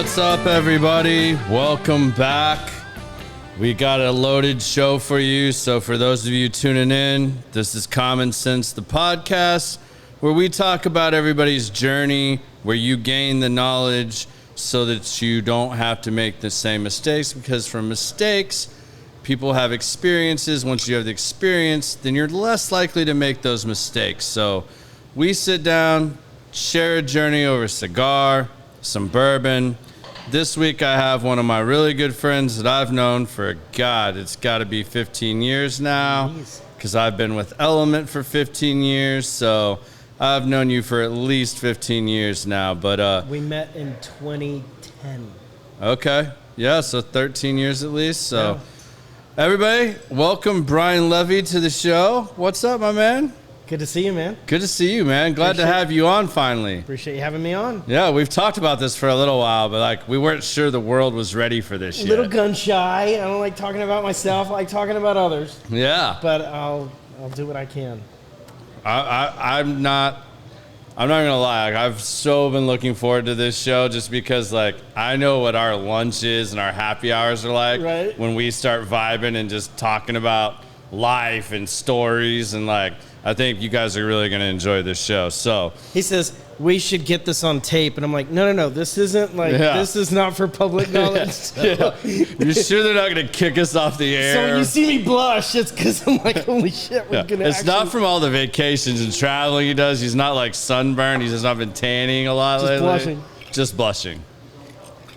What's up, everybody? Welcome back. We got a loaded show for you. So for those of you tuning in, this is Common Sense, the podcast, where we talk about everybody's journey, where you gain the knowledge so that you don't have to make the same mistakes, because from mistakes, people have experiences. Once you have the experience, then you're less likely to make those mistakes. So we sit down, share a journey over a cigar, some bourbon. This week I have one of my really good friends that I've known for, it's got to be 15 years now, because I've been with Element for 15 years. So I've known you for at least 15 years now. But we met in 2010. Okay. Yeah, so 13 years at least. So everybody, welcome Brian Levy to the show. What's up, my man? Good to see you, man. Good to see you, man. Glad to have you on finally. Appreciate you having me on. Yeah, we've talked about this for a little while, but we weren't sure the world was ready for this yet. A little gun shy. I don't like talking about myself. I like talking about others. Yeah. But I'll do what I can. I'm not gonna lie. I've so been looking forward to this show, just because I know what our lunch is and our happy hours are like, right, when we start vibing and just talking about life and stories, and I think you guys are really going to enjoy this show. So he says we should get this on tape, and I'm like, no, this isn't this is not for public knowledge. Yeah. You're sure they're not going to kick us off the air? So when you see me blush, it's because I'm like, holy shit, we're gonna. It's not from all the vacations and traveling he does. He's not sunburned. He's just not been tanning a lot lately. Blushing. Just blushing.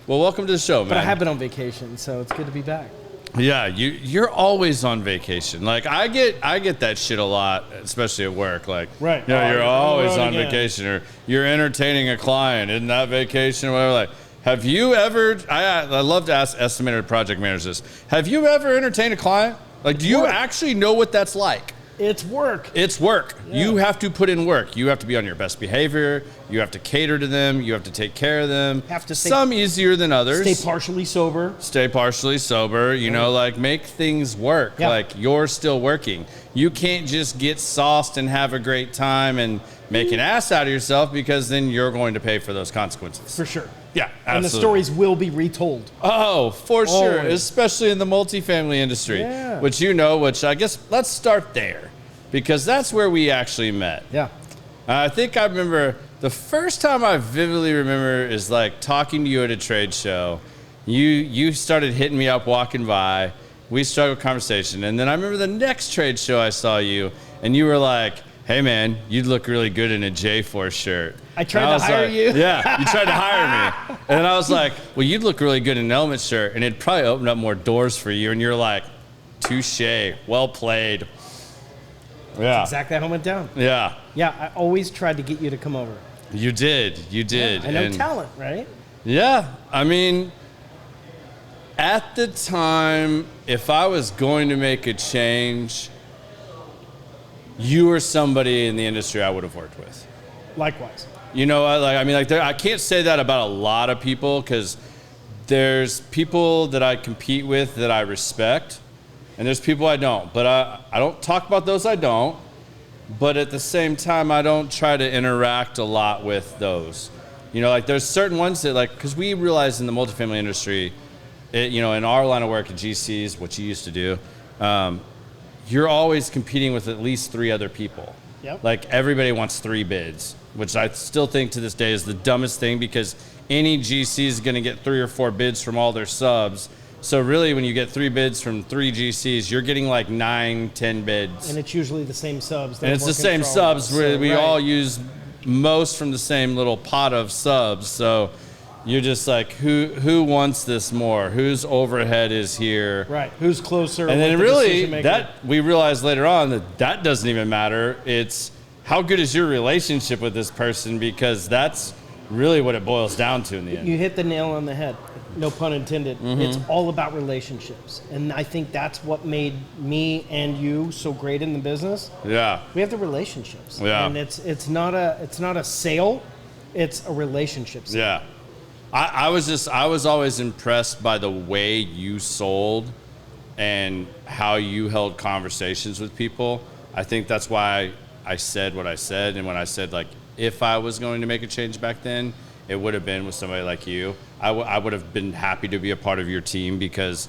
Well, welcome to the show, man. But I have been on vacation, so it's good to be back. Yeah, you're always on vacation. I get that shit a lot, especially at work. Right. You're always on vacation, or you're entertaining a client. Isn't that vacation or whatever? Have you ever? I love to ask estimated project managers this. Have you ever entertained a client? Do you actually know what that's like? It's work. It's work. Yeah. You have to put in work. You have to be on your best behavior. You have to cater to them. You have to take care of them. Some easier than others. Stay partially sober. Make things work. Yeah. You're still working. You can't just get sauced and have a great time and make an ass out of yourself, because then you're going to pay for those consequences. For sure. Yeah, absolutely. And the stories will be retold. Oh, for sure. Always. Especially in the multifamily industry. Yeah. Which I guess let's start there, because that's where we actually met. Yeah. I think I remember the first time I vividly remember is talking to you at a trade show. You started hitting me up walking by. We started a conversation. And then I remember the next trade show I saw you, and you were like, hey, man, you'd look really good in a J-Force shirt. I tried to hire you. Yeah, you tried to hire me. And I was like, well, you'd look really good in an Element shirt, and it'd probably open up more doors for you. And you're like, touche, well played. Yeah. That's exactly how it went down. Yeah. Yeah, I always tried to get you to come over. You did. Yeah, I know talent, right? Yeah. I mean, at the time, if I was going to make a change, you were somebody in the industry I would have worked with. Likewise. You know, I can't say that about a lot of people, because there's people that I compete with that I respect, and there's people I don't. But I don't talk about those I don't. But at the same time, I don't try to interact a lot with those. There's certain ones that, because we realize in the multifamily industry, in our line of work at GCs, what you used to do, you're always competing with at least 3 other people. Yep. Everybody wants 3 bids, which I still think to this day is the dumbest thing, because any GC is going to get 3 or 4 bids from all their subs. So really, when you get 3 bids from 3 GCs, you're getting 9, 10 bids. And it's usually the same subs. And it's the same subs. We all use most from the same little pot of subs. So you're just who wants this more? Whose overhead is here? Right. Who's closer? And then really, that we realized later on that doesn't even matter. It's how good is your relationship with this person, because that's really what it boils down to in the end. You hit the nail on the head. No pun intended. Mm-hmm. It's all about relationships. And I think that's what made me and you so great in the business. Yeah. We have the relationships. Yeah. And it's not a sale, it's a relationship sale. Yeah. I was always impressed by the way you sold and how you held conversations with people. I think that's why I said what I said. And when I said, if I was going to make a change back then, it would have been with somebody like you. I would have been happy to be a part of your team, because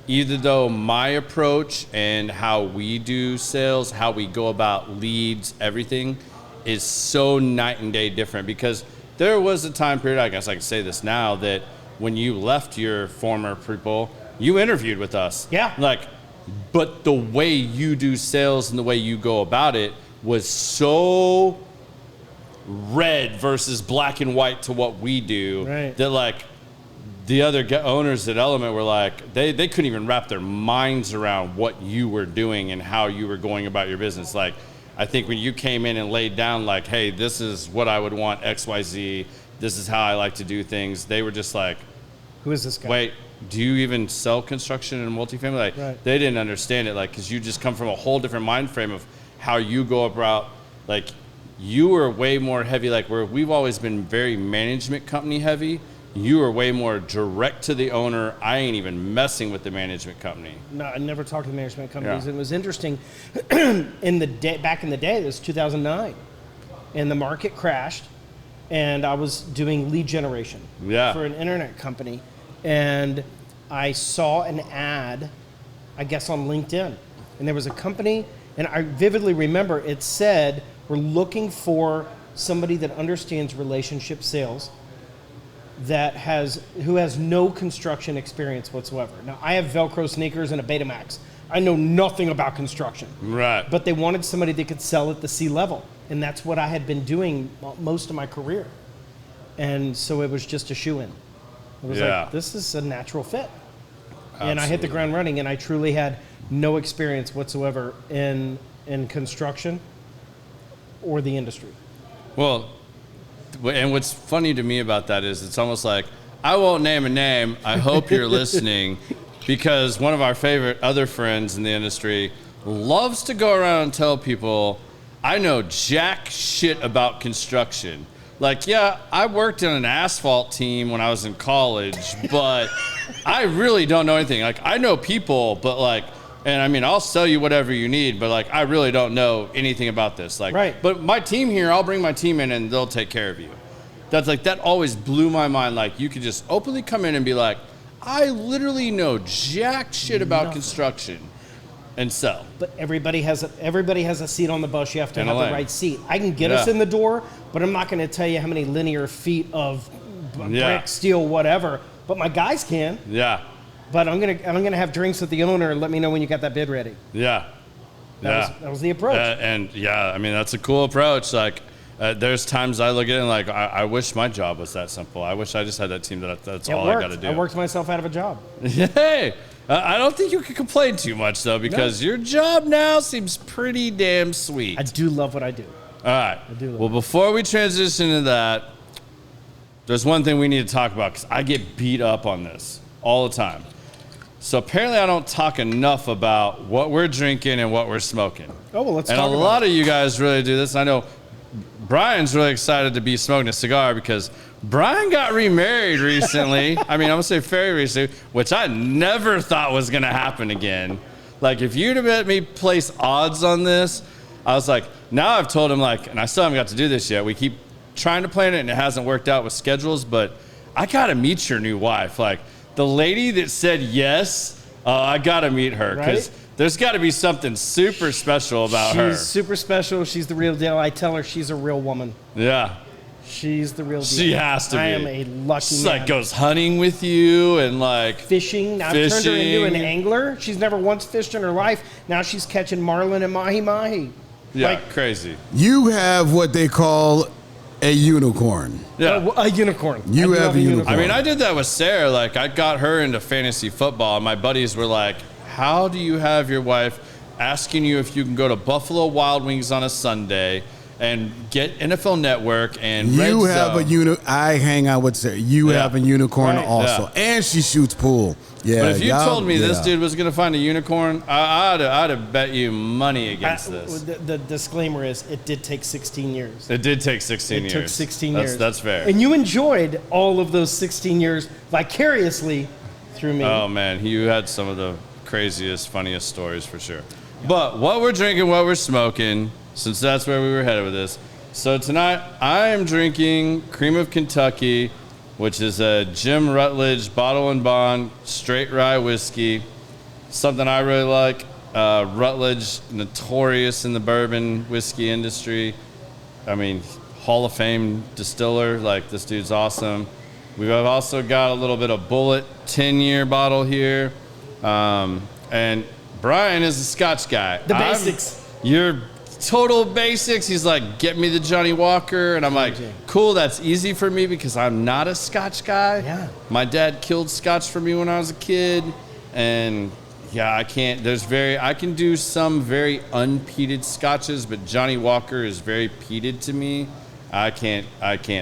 either though my approach and how we do sales, how we go about leads, everything is so night and day different. Because there was a time period, I guess I can say this now, that when you left your former people, you interviewed with us. Yeah. But the way you do sales and the way you go about it was so red versus black and white to what we do, right, that the other owners at Element were they couldn't even wrap their minds around what you were doing and how you were going about your business. I think when you came in and laid down hey, this is what I would want, XYZ, this is how I like to do things, they were just who is this guy? Wait, do you even sell construction and multifamily? Right. They didn't understand it, because you just come from a whole different mind frame of how you go about, you were way more heavy, where we've always been very management company heavy. You were way more direct to the owner. I ain't even messing with the management company. No, I never talked to management companies. Yeah. It was interesting. Back in the day, it was 2009, and the market crashed, and I was doing lead generation for an internet company, and I saw an ad, I guess on LinkedIn, and there was a company, and I vividly remember it said, we're looking for somebody that understands relationship sales, who has no construction experience whatsoever. Now, I have Velcro sneakers and a Betamax. I know nothing about construction. Right. But they wanted somebody that could sell at the C-level, and that's what I had been doing most of my career. And so it was just a shoe-in. It was this is a natural fit. Absolutely. And I hit the ground running, and I truly had no experience whatsoever in construction or the industry. Well, and what's funny to me about that is it's almost I won't name a name. I hope you're listening, because one of our favorite other friends in the industry loves to go around and tell people, I know jack shit about construction. I worked in an asphalt team when I was in college, but I really don't know anything. I know people, but and I mean, I'll sell you whatever you need, but I really don't know anything about this. Right. But my team here, I'll bring my team in and they'll take care of you. That's that always blew my mind. You could just openly come in and be I literally know jack shit about construction and sell. But everybody has a seat on the bus. You have to have the right seat. I can get us in the door, but I'm not going to tell you how many linear feet of brick, steel, whatever. But my guys can. Yeah. But I'm gonna have drinks with the owner and let me know when you got that bid ready. Yeah. That was the approach. And I mean, that's a cool approach. There's times I look at it and I wish my job was that simple. I wish I just had that team that's all I got to do. I worked myself out of a job. Hey, I don't think you can complain too much though, because your job now seems pretty damn sweet. I do love what I do. All right. I do love well, before we transition to that, there's one thing we need to talk about, because I get beat up on this all the time. So apparently I don't talk enough about what we're drinking and what we're smoking. Oh, well, let's talk about it. And a lot of you guys really do this. I know Brian's really excited to be smoking a cigar, because Brian got remarried recently. I mean, I'm going to say very recently, which I never thought was going to happen again. If you'd have let me place odds on this, I was now I've told him, and I still haven't got to do this yet. We keep trying to plan it, and it hasn't worked out with schedules, but I got to meet your new wife. The lady that said yes, I got to meet her, because there's got to be something super special about her. She's super special. She's the real deal. I tell her she's a real woman. Yeah. She's the real deal. She has to be. I am a lucky man. She goes hunting with you and fishing. Now, I've turned her into an angler. She's never once fished in her life. Now she's catching marlin and mahi-mahi. Yeah, crazy. You have what they call a unicorn. Yeah. A unicorn. You have a unicorn. I mean, I did that with Sarah. I got her into fantasy football, and my buddies were how do you have your wife asking you if you can go to Buffalo Wild Wings on a Sunday and get NFL Network and you Red have Zone. I hang out with Sarah. You have a unicorn also. And she shoots pool. Yeah. But if you told me this dude was going to find a unicorn, I'd have bet you money against this. The disclaimer is it did take 16 years. It did take 16 years. It took 16 years. That's fair. And you enjoyed all of those 16 years vicariously through me. Oh, man. You had some of the craziest, funniest stories for sure. But what we're drinking, what we're smoking, since that's where we were headed with this, So tonight I am drinking Cream of Kentucky, which is a Jim Rutledge Bottle and Bond straight rye whiskey. Something I really like. Rutledge, notorious in the bourbon whiskey industry. I mean, Hall of Fame distiller. Like, this dude's awesome. We've also got a little bit of Bullet 10-year bottle here. And Brian is a Scotch guy. The basics. You're total basics. He's like, get me the Johnny Walker. And I'm like, cool, that's easy for me because I'm not a Scotch guy. Yeah. My dad killed Scotch for me when I was a kid. And yeah, I can do some very unpeated Scotches, but Johnny Walker is very peated to me. I can't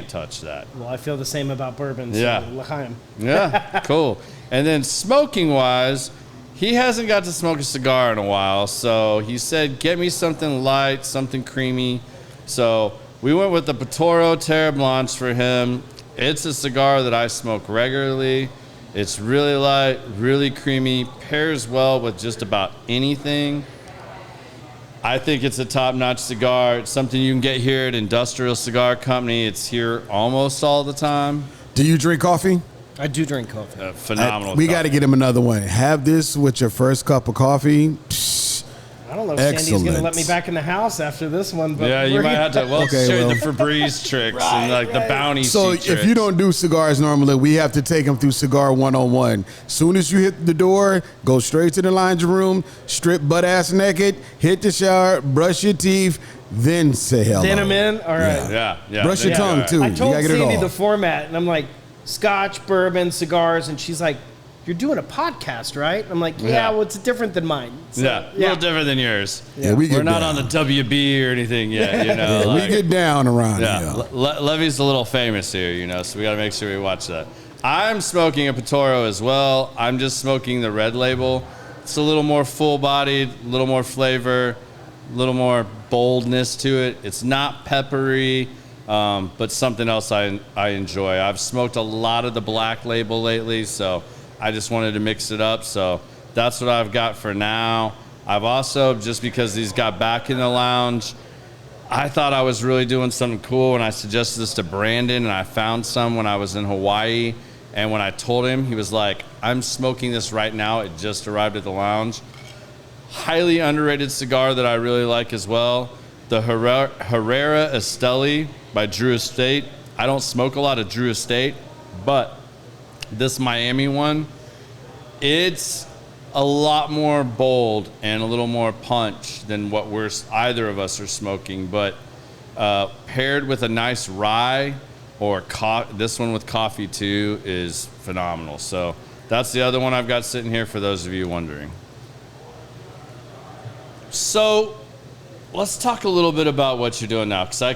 touch that. Well, I feel the same about bourbon. So yeah. L'chaim. Yeah, cool. And then smoking wise, he hasn't got to smoke a cigar in a while, so he said, get me something light, something creamy. So we went with the Patoro Terra Blanche for him. It's a cigar that I smoke regularly. It's really light, really creamy, pairs well with just about anything. I think it's a top-notch cigar. It's something you can get here at Industrial Cigar Company. It's here almost all the time. Do you drink coffee? I do drink coffee. Phenomenal. We got to get him another one. Have this with your first cup of coffee. I don't know if Sandy's going to let me back in the house after this one. But yeah, you might have to. Well, okay, show you the Febreze tricks and like the bounty So sheet if you don't do cigars normally, we have to take him through Cigar 101. Soon as you hit the door, go straight to the laundry room, strip butt ass naked, hit the shower, brush your teeth, then say hello. Then I'm in? All right. Yeah. Brush your tongue, too. I told you gotta get Sandy it all. the format, and I'm like, Scotch, bourbon, cigars, and she's like, you're doing a podcast, right? I'm like, yeah, well, it's different than mine. So, a little different than yours. Yeah, we're not on the WB or anything yet, you know. Yeah, we get down around here. Levy's a little famous here, you know, so we got to make sure we watch that. I'm smoking a Patoro as well. I'm just smoking the red label. It's a little more full-bodied, a little more flavor, a little more boldness to it. It's not peppery, but something else I enjoy. I've smoked a lot of the black label lately, so I just wanted to mix it up, so that's what I've got for now. I've also, just because these got back in the lounge, I thought I was really doing something cool, and I suggested this to Brandon, and I found some when I was in Hawaii, and when I told him, he was like, I'm smoking this right now. It just arrived at the lounge. Highly underrated cigar that I really like as well, the Herrera Esteli by Drew Estate. I don't smoke a lot of Drew Estate, but this Miami one, it's a lot more bold and a little more punch than what either of us are smoking, but paired with a nice rye or this one with coffee too is phenomenal. So that's the other one I've got sitting here for those of you wondering. So let's talk a little bit about what you're doing now, because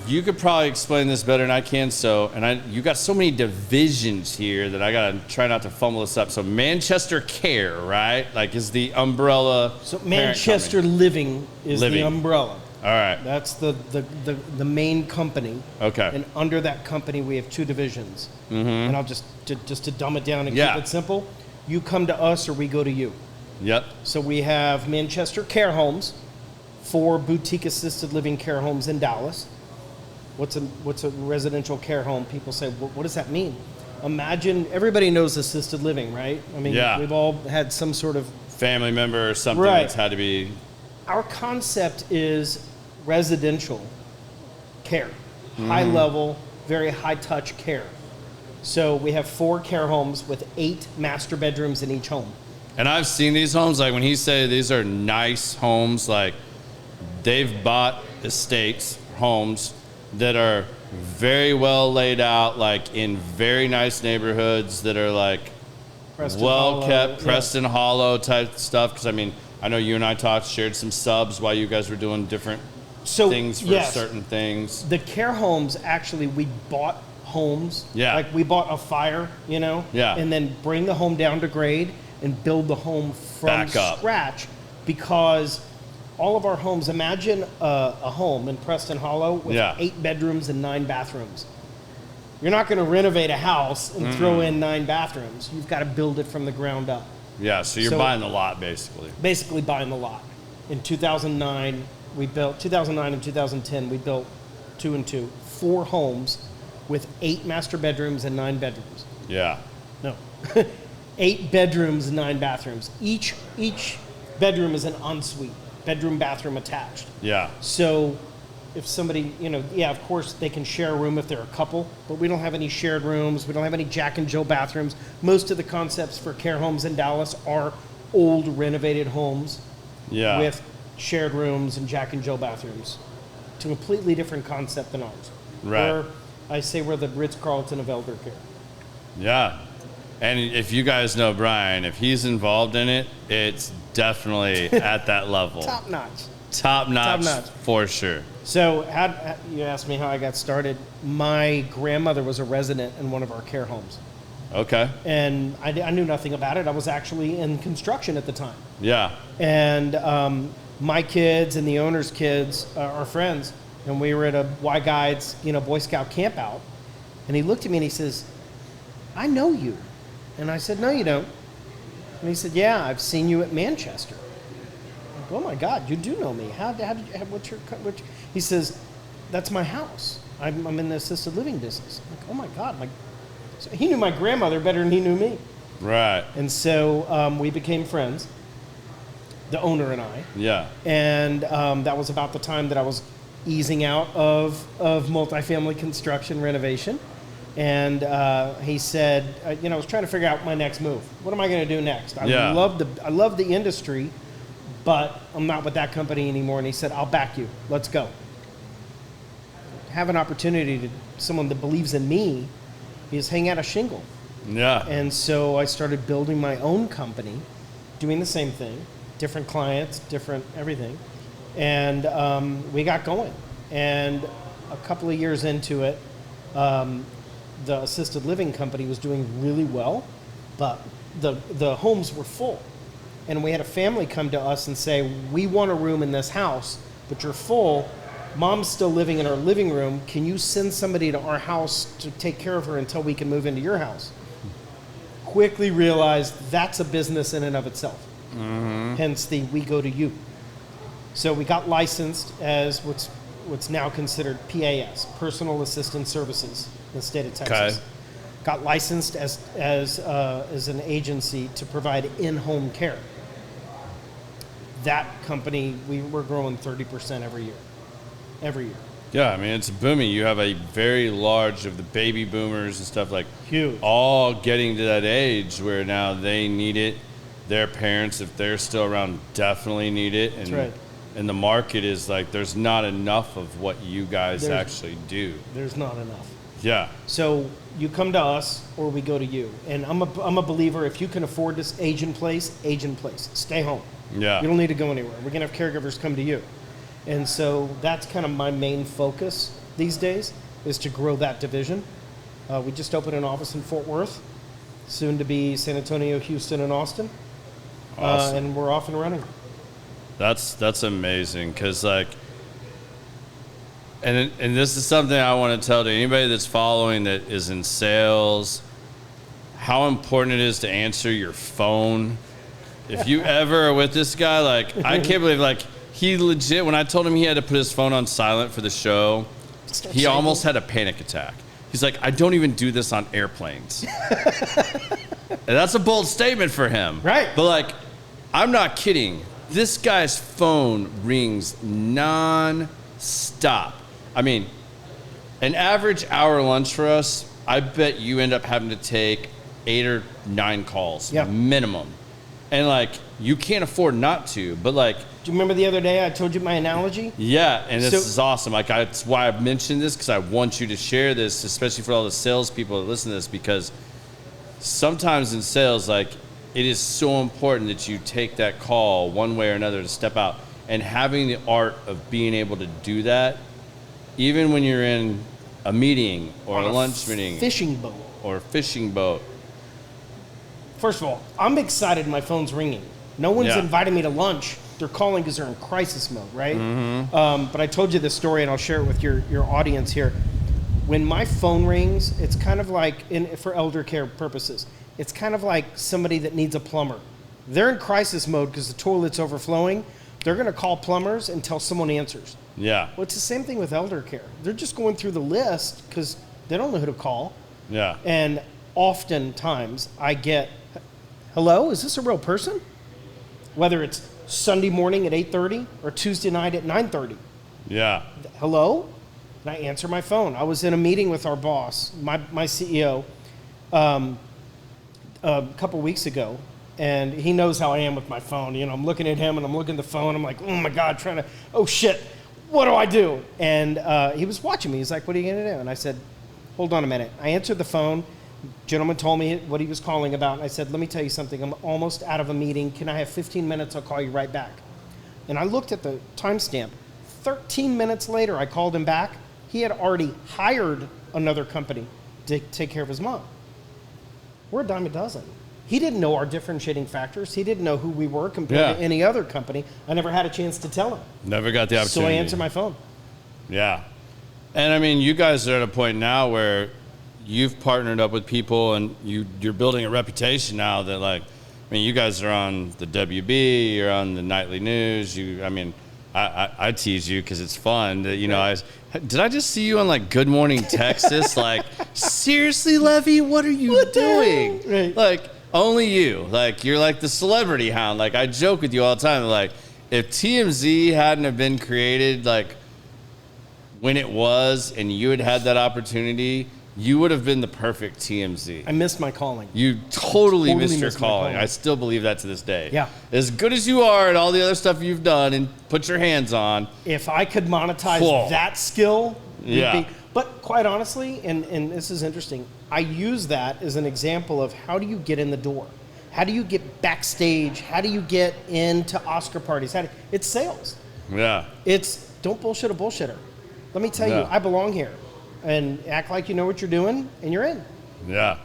you could probably explain this better than I can. You got so many divisions here that I gotta try not to fumble this up. So Manchester Care, right? Like, is the umbrella. So Manchester Living is the umbrella. All right. That's the main company. Okay. And under that company, we have two divisions. Mm-hmm. And I'll just to dumb it down and keep it simple. You come to us or we go to you. Yep. So we have Manchester Care Homes, 4 boutique assisted living care homes in Dallas. What's a residential care home? People say, what does that mean? Imagine, everybody knows assisted living, right? I mean, we've all had some sort of family member or something that's had to be. Our concept is residential care, high level, very high touch care. So we have 4 care homes with 8 master bedrooms in each home. And I've seen these homes, like when he said these are nice homes, like they've bought estates, homes that are very well laid out, like in very nice neighborhoods that are like well kept, Preston Hollow type stuff. Because I mean, I know you and I shared some subs while you guys were doing different things for certain things. The care homes, actually, we bought homes. Yeah. Like we bought a fire, you know? Yeah. And then bring the home down to grade and build the home from scratch, because all of our homes, imagine a home in Preston Hollow with 8 bedrooms and 9 bathrooms. You're not going to renovate a house and throw in 9 bathrooms. You've got to build it from the ground up. Yeah, so you're buying the lot, basically. Basically buying the lot. In 2009, we built 2009 and 2010. We built 2 and 2, 4 homes with 8 master bedrooms and 9 bedrooms. Yeah. No, 8 bedrooms and 9 bathrooms. Each bedroom is an ensuite, bedroom, bathroom attached. Yeah. So if somebody, of course they can share a room if they're a couple, but we don't have any shared rooms. We don't have any Jack and Jill bathrooms. Most of the concepts for care homes in Dallas are old renovated homes with shared rooms and Jack and Jill bathrooms. It's a completely different concept than ours. Right. I say we're the Ritz-Carlton of elder care. Yeah. And if you guys know Brian, if he's involved in it, it's definitely at that level. Top notch. Top notch for sure. So you asked me how I got started. My grandmother was a resident in one of our care homes. Okay. And I knew nothing about it. I was actually in construction at the time. Yeah. And my kids and the owner's kids are friends. And we were at a Y Guides, Boy Scout camp out. And he looked at me and he says, I know you. And I said, no, you don't. And he said, yeah, I've seen you at Manchester. I'm like, oh my God, you do know me. How did you, He says, that's my house. I'm in the assisted living business. I'm like, oh my God. So he knew my grandmother better than he knew me. Right. And so we became friends, the owner and I. Yeah. And that was about the time that I was easing out of multifamily construction renovation. And he said, I was trying to figure out my next move. What am I going to do next? I love the industry, but I'm not with that company anymore. And he said, I'll back you. Let's go. Have an opportunity to someone that believes in me is hang out a shingle. Yeah. And so I started building my own company, doing the same thing, different clients, different everything. And we got going. And a couple of years into it, the assisted living company was doing really well, but the homes were full. And we had a family come to us and say, we want a room in this house, but you're full. Mom's still living in our living room. Can you send somebody to our house to take care of her until we can move into your house? Quickly realized that's a business in and of itself. Mm-hmm. Hence the we go to you. So we got licensed as what's now considered PAS, Personal Assistance Services, in the state of Texas. Okay. Got licensed as an agency to provide in-home care. That company, we're growing 30% every year. Every year. Yeah, I mean, it's booming. You have a very large of the baby boomers and stuff like huge, all getting to that age where now they need it. Their parents, if they're still around, definitely need it. And, that's right. And the market is like, there's not enough of what you guys actually do. There's not enough. Yeah. So you come to us or we go to you. And I'm a believer, if you can afford this, age in place. Stay home. Yeah. You don't need to go anywhere. We're going to have caregivers come to you. And so that's kind of my main focus these days, is to grow that division. We just opened an office in Fort Worth, soon to be San Antonio, Houston, and Austin. Awesome. And we're off and running. That's amazing, because like, and this is something I want to tell to anybody that's following that is in sales, how important it is to answer your phone. If you ever are with this guy, like, I can't believe, like, he legit, when I told him he had to put his phone on silent for the show, he almost had a panic attack. He's like, I don't even do this on airplanes. And that's a bold statement for him. Right. But like, I'm not kidding. This guy's phone rings non-stop. I mean, an average hour lunch for us, I bet you end up having to take 8 or 9 calls, minimum. And like, you can't afford not to, but like... Do you remember the other day I told you my analogy? Yeah, and this is awesome. Like, that's why I mentioned this, because I want you to share this, especially for all the salespeople that listen to this, because sometimes in sales, like, it is so important that you take that call one way or another to step out. And having the art of being able to do that, even when you're in a meeting or a lunch meeting. Fishing boat. Or a fishing boat. First of all, I'm excited my phone's ringing. No one's invited me to lunch. They're calling because they're in crisis mode, right? Mm-hmm. But I told you this story, and I'll share it with your audience here. When my phone rings, it's kind of like, for elder care purposes, it's kind of like somebody that needs a plumber. They're in crisis mode because the toilet's overflowing, They're going to call plumbers until someone answers. Yeah. Well, it's the same thing with elder care. They're just going through the list because they don't know who to call. Yeah. And oftentimes I get, hello, is this a real person? Whether it's Sunday morning at 8:30 or Tuesday night at 9:30. Yeah. Hello? And I answer my phone. I was in a meeting with our boss, my CEO, a couple weeks ago, and he knows how I am with my phone. You know, I'm looking at him and I'm looking at the phone. I'm like, oh my God, oh shit, what do I do? And he was watching me. He's like, what are you going to do? And I said, hold on a minute. I answered the phone. Gentleman told me what he was calling about. And I said, let me tell you something. I'm almost out of a meeting. Can I have 15 minutes? I'll call you right back. And I looked at the timestamp. 13 minutes later, I called him back. He had already hired another company to take care of his mom. We're a dime a dozen. He didn't know our differentiating factors. He didn't know who we were compared to any other company. I never had a chance to tell him. Never got the opportunity. So I answered my phone. Yeah. And I mean, you guys are at a point now where you've partnered up with people and you're building a reputation now that, like, I mean, you guys are on the WB, you're on the nightly news. I tease you because it's fun. You know, did I just see you on like Good Morning Texas? Like, seriously, Levy, what are you doing? Right. Like, only you. Like, you're like the celebrity hound. Like, I joke with you all the time. Like, if TMZ hadn't have been created, like, when it was, and you had that opportunity, you would have been the perfect TMZ. I missed my calling. You totally missed your calling. I still believe that to this day. Yeah. As good as you are at all the other stuff you've done and put your hands on. If I could monetize that skill, yeah. But quite honestly, and this is interesting, I use that as an example of how do you get in the door? How do you get backstage? How do you get into Oscar parties? It's sales. Yeah. It's don't bullshit a bullshitter. Let me tell you, I belong here. And act like you know what you're doing, and you're in. Yeah.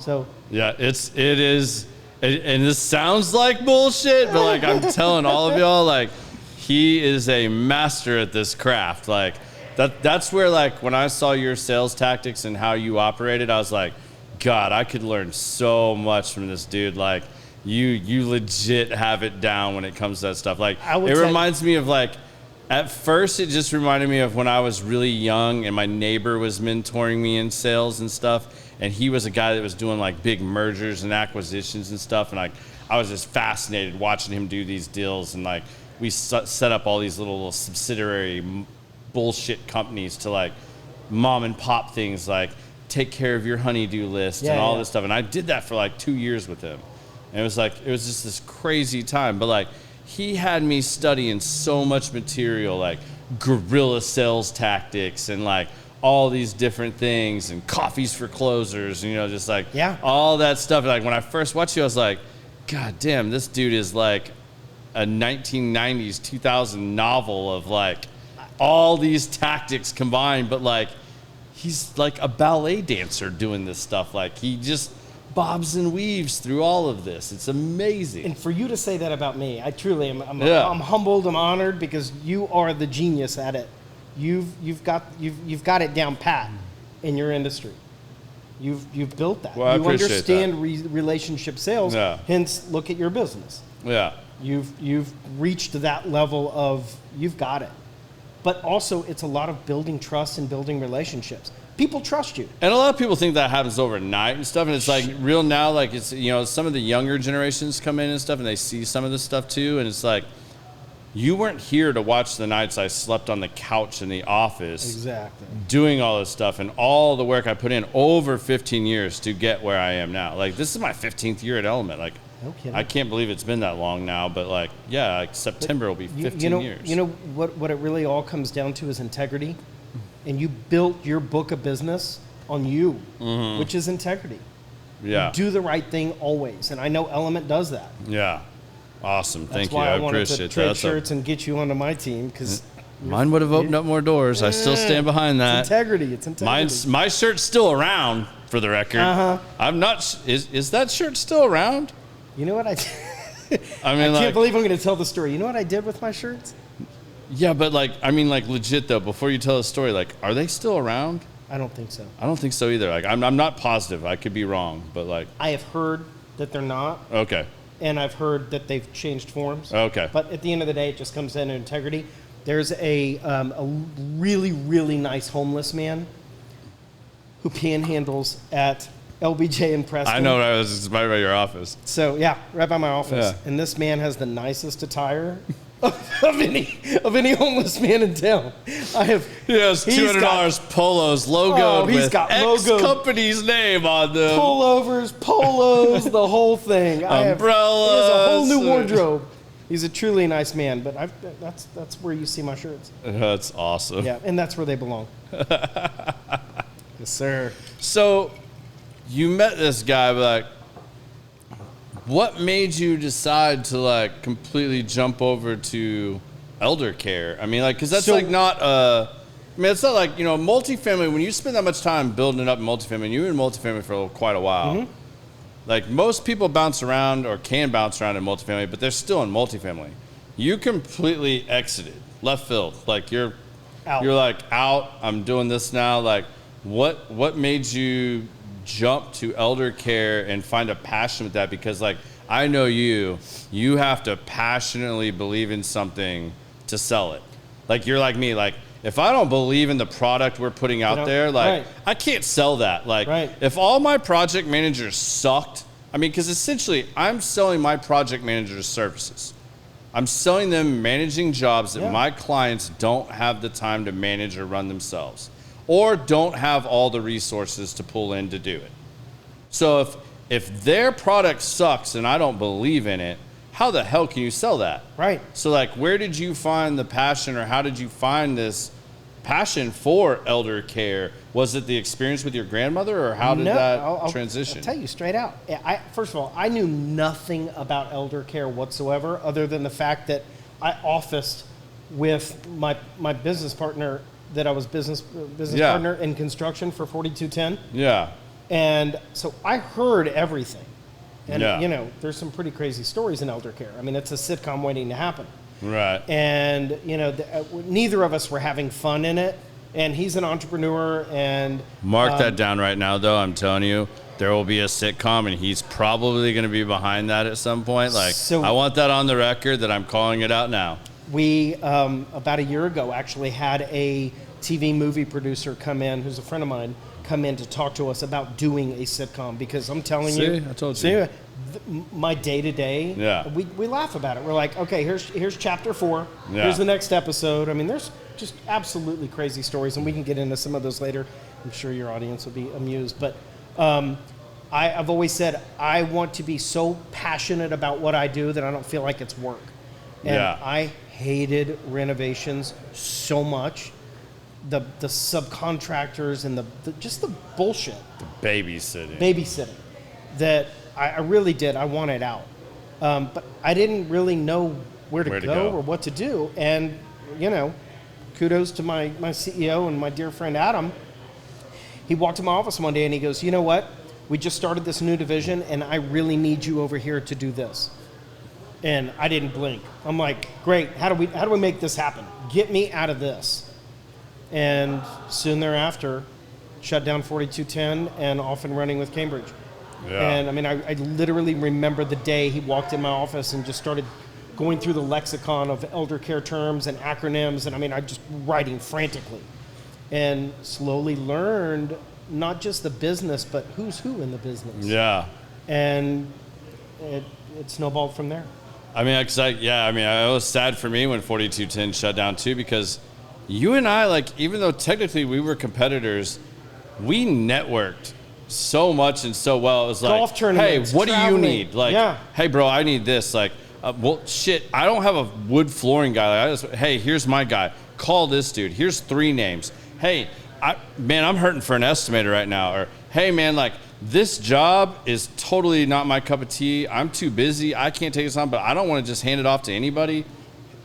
So. Yeah, it is, and this sounds like bullshit, but like I'm telling all of y'all, like he is a master at this craft. Like that's where, like, when I saw your sales tactics and how you operated, I was like, God, I could learn so much from this dude. Like you legit have it down when it comes to that stuff. Like it reminds me of, like, at first, it just reminded me of when I was really young and my neighbor was mentoring me in sales and stuff. And he was a guy that was doing like big mergers and acquisitions and stuff. And like, I was just fascinated watching him do these deals. And like, we set up all these little subsidiary bullshit companies to like mom and pop things, like take care of your honeydew list and all this stuff. And I did that for like 2 years with him. And it was just this crazy time. But like, he had me studying so much material, like guerrilla sales tactics and like all these different things and coffees for closers, and, you know, just like all that stuff. Like when I first watched you, I was like, God damn, this dude is like a 1990s, 2000 novel of like all these tactics combined, but like he's like a ballet dancer doing this stuff. Like he just bobs and weaves through all of this. It's amazing. And for you to say that about me, I truly am. I'm humbled. I'm honored because you are the genius at it. You've got it down pat in your industry. You've built that. Well, you understand relationship sales. Hence, look at your business. Yeah. You've reached that level of you've got it. But also, it's a lot of building trust and building relationships. People trust you. And a lot of people think that happens overnight and stuff. And it's like real now, like it's, you know, some of the younger generations come in and stuff and they see some of this stuff too. And it's like, you weren't here to watch the nights I slept on the couch in the office. Exactly. Doing all this stuff and all the work I put in over 15 years to get where I am now. Like, this is my 15th year at Element. Like, no kidding. I can't believe it's been that long now, but like, yeah, like September will be 15 years. You know what it really all comes down to is integrity. And you built your book of business on you, which is integrity. Yeah. You do the right thing always. And I know Element does that. Yeah. Awesome. Thank you. I appreciate that. wanted to trade shirts and get you onto my team because mine would have opened up more doors. I still stand behind that. It's integrity. It's integrity. My shirt's still around, for the record. I'm not. Is that shirt still around? You know what I mean, I can't believe I'm going to tell the story. You know what I did with my shirts? Yeah, but like, I mean, like legit though. Before you tell the story, like, are they still around? I don't think so. I don't think so either. Like, I'm not positive. I could be wrong, but like, I have heard that they're not. Okay. and I've heard that they've changed forms. Okay. But at the end of the day, it just comes down to integrity. There's a really, really nice homeless man who panhandles at LBJ in Preston. I know, I was just right by your office. So, yeah, right by my office. Yeah. And this man has the nicest attire of any homeless man in town. He has $200 polos logoed with X company's name on them. Pullovers, polos, the whole thing. Umbrellas. He has a whole new wardrobe. He's a truly nice man, but that's where you see my shirts. That's awesome. Yeah, and that's where they belong. Yes, sir. So, you met this guy, but like, what made you decide to like completely jump over to elder care? I mean, like, because that's it's not like, you know, multifamily, when you spend that much time building it up in multifamily, and you were in multifamily for quite a while, mm-hmm. like most people bounce around or can bounce around in multifamily, but they're still in multifamily. You completely exited, left field. Like you're like out, I'm doing this now. Like what made you jump to elder care and find a passion with that? Because like, I know you have to passionately believe in something to sell it. Like you're like me, like if I don't believe in the product we're putting out there, like I can't sell that. Like if all my project managers sucked, I mean, because essentially I'm selling my project managers services. I'm selling them managing jobs that my clients don't have the time to manage or run themselves, or don't have all the resources to pull in to do it. So if their product sucks and I don't believe in it, how the hell can you sell that? Right. So like, where did you find the passion, or how did you find this passion for elder care? Was it the experience with your grandmother, or how did that transition? I'll tell you straight out. First of all, I knew nothing about elder care whatsoever, other than the fact that I officed with my business partner that I was business partner in construction for 4210. Yeah. And so I heard everything. And, you know, there's some pretty crazy stories in elder care. I mean, it's a sitcom waiting to happen. Right. And, you know, neither of us were having fun in it. And he's an entrepreneur. And mark that down right now, though. I'm telling you, there will be a sitcom, and he's probably going to be behind that at some point. Like, so I want that on the record that I'm calling it out now. We, about a year ago, actually had a TV movie producer come in, who's a friend of mine, come in to talk to us about doing a sitcom, because I'm telling you, I told you. My day-to-day, we laugh about it. We're like, okay, here's chapter 4. Yeah. Here's the next episode. I mean, there's just absolutely crazy stories, and we can get into some of those later. I'm sure your audience will be amused. But I've always said I want to be so passionate about what I do that I don't feel like it's work. And I hated renovations so much. The subcontractors and just the bullshit. The babysitting. That I really did. I wanted out. But I didn't really know where to go or what to do. And, you know, kudos to my CEO and my dear friend Adam. He walked to my office one day and he goes, you know what? We just started this new division and I really need you over here to do this. And I didn't blink. I'm like, great. How do we make this happen? Get me out of this. And soon thereafter, shut down 4210 and off and running with Cambridge. Yeah. And I mean, I literally remember the day he walked in my office and just started going through the lexicon of elder care terms and acronyms. And I mean, I just writing frantically, and slowly learned not just the business, but who's who in the business. Yeah. And it snowballed from there. I mean, it was sad for me when 4210 shut down too, because you and I, like, even though technically we were competitors, we networked so much and so well. It was like, golf tournaments, hey, what do you need? Like, hey, bro, I need this. Like, well, shit, I don't have a wood flooring guy. Hey, here's my guy. Call this dude. Here's 3 names. Hey, I'm hurting for an estimator right now. Or, hey, man, like, this job is totally not my cup of tea. I'm too busy. I can't take this on, but I don't want to just hand it off to anybody.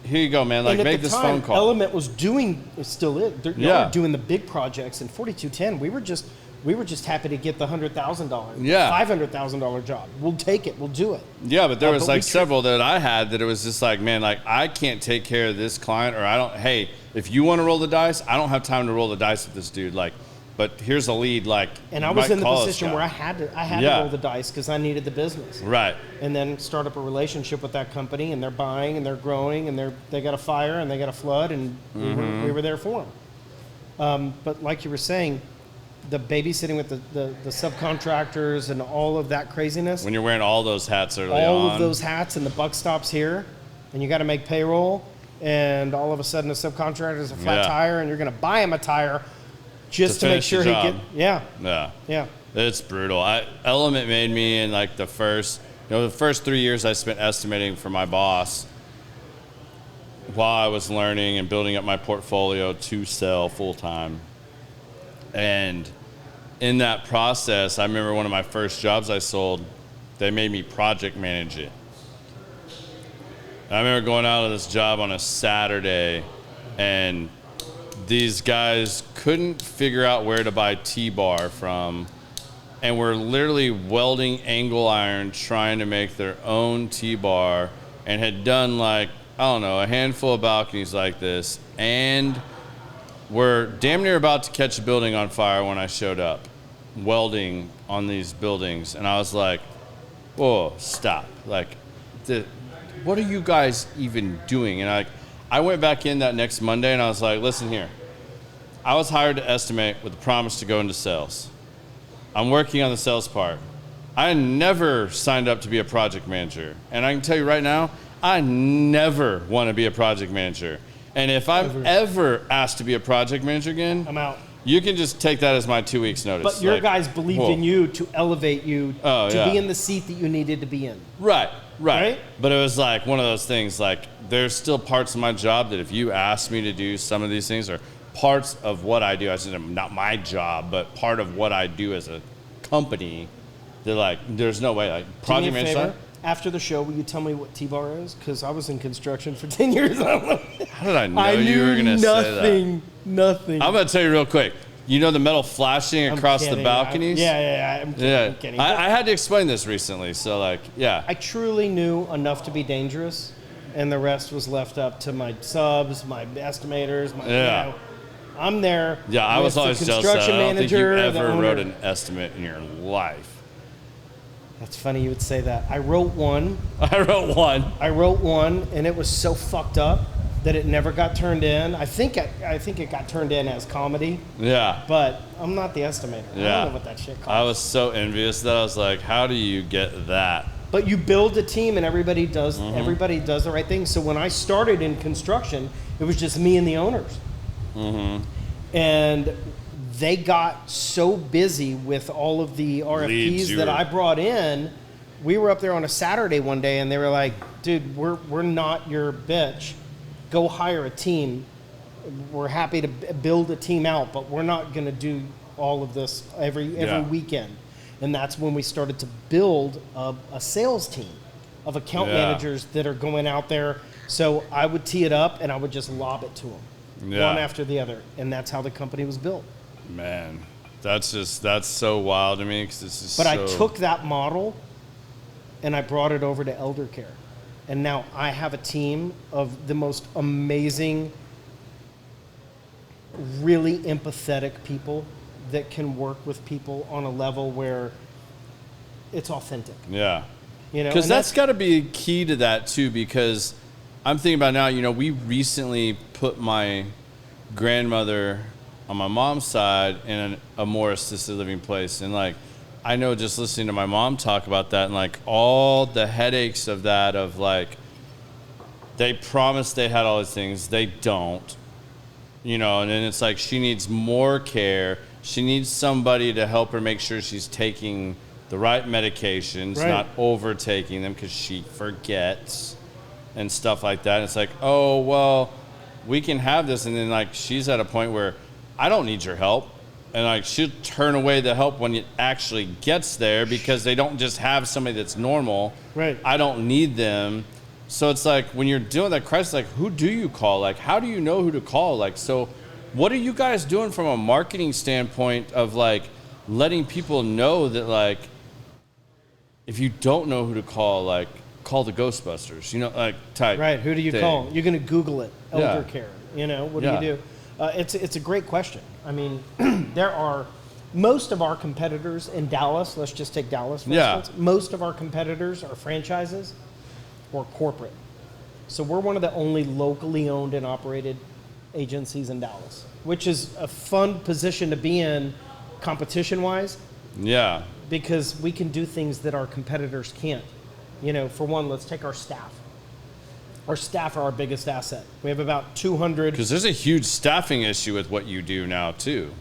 Here you go, man. Like, make this phone call. Element was doing, it still is. They're doing the big projects. In 4210, we were just happy to get the $100,000, $500,000 job. We'll take it. We'll do it. Yeah, but there was like several that I had that it was just like, man, like, I can't take care of this client, or hey, if you want to roll the dice, I don't have time to roll the dice with this dude. Like, but here's a lead. Like, and I was in the position where I had to roll the dice because I needed the business. Right. And then start up a relationship with that company, and they're buying and they're growing and they got a fire and they got a flood, and we were there for them. But like you were saying, the babysitting with the subcontractors and all of that craziness. When you're wearing all those hats early on. All of those hats, and the buck stops here, and you got to make payroll, and all of a sudden a subcontractor is a flat tire, and you're going to buy him a tire just to make sure he get. Yeah. It's brutal. Element made me in like the first 3 years I spent estimating for my boss while I was learning and building up my portfolio to sell full time. And in that process, I remember one of my first jobs I sold, they made me project manage it. I remember going out of this job on a Saturday, and these guys couldn't figure out where to buy T-bar from, and were literally welding angle iron trying to make their own T-bar, and had done like, I don't know, a handful of balconies like this, and were damn near about to catch a building on fire when I showed up, welding on these buildings. And I was like, whoa, stop. Like, what are you guys even doing? And I went back in that next Monday, and I was like, listen here. I was hired to estimate with the promise to go into sales. I'm working on the sales part. I never signed up to be a project manager. And I can tell you right now, I never want to be a project manager. And if I'm ever asked to be a project manager again, I'm out. You can just take that as my 2 weeks notice. But your guys believed in you to elevate you to be in the seat that you needed to be in. Right. But it was like one of those things, like there's still parts of my job that if you ask me to do some of these things, or parts of what I do, I said not my job, but part of what I do as a company, they're like, there's no way. Like project manager. After the show, will you tell me what T-bar is? Because I was in construction for 10 years. How did I know you were going to say that? Nothing. I'm going to tell you real quick. You know the metal flashing across the balconies? I'm kidding. I had to explain this recently, so like, yeah. I truly knew enough to be dangerous, and the rest was left up to my subs, my estimators, I'm there. Yeah, I was always jealous. I don't think you ever wrote an estimate in your life. That's funny you would say that. I wrote one, and it was so fucked up that it never got turned in. I think it got turned in as comedy. Yeah. But I'm not the estimator. Yeah. I don't know what that shit costs. I was so envious that I was like, how do you get that? But you build a team, and everybody does the right thing. So when I started in construction, it was just me and the owners. Mm-hmm. And they got so busy with all of the RFPs that I brought in. We were up there on a Saturday one day, and they were like, dude, we're not your bitch. Go hire a team. We're happy to build a team out, but we're not going to do all of this every weekend. And that's when we started to build a sales team of account managers that are going out there. So I would tee it up, and I would just lob it to them, one after the other. And that's how the company was built. Man, that's so wild to me. I took that model and I brought it over to elder care. And now I have a team of the most amazing, really empathetic people that can work with people on a level where it's authentic. Yeah. Because that's got to be key to that too, because I'm thinking about now, we recently put my grandmother on my mom's side in a more assisted living place. And like, I know just listening to my mom talk about that and like all the headaches of that, of like, they promised they had all these things. They don't, and then it's like, she needs more care. She needs somebody to help her make sure she's taking the right medications, not overtaking them because she forgets and stuff like that. And it's like, oh, well, we can have this. And then like, she's at a point where I don't need your help. And like, she'll turn away the help when it actually gets there because they don't just have somebody that's normal. Right. I don't need them. So it's like, when you're doing that crisis, like, who do you call? Like, how do you know who to call? Like, so what are you guys doing from a marketing standpoint of like letting people know that like, if you don't know who to call, like, call the Ghostbusters, like type. Right. Who do you call? You're going to Google it. Elder care. What do you do? It's a great question. I mean, there are most of our competitors in Dallas. Let's just take Dallas for instance. Most of our competitors are franchises or corporate. So we're one of the only locally owned and operated agencies in Dallas, which is a fun position to be in competition-wise. Yeah. Because we can do things that our competitors can't. You know, for one, let's take our staff. Our staff are our biggest asset. We have about 200. Because there's a huge staffing issue with what you do now, too.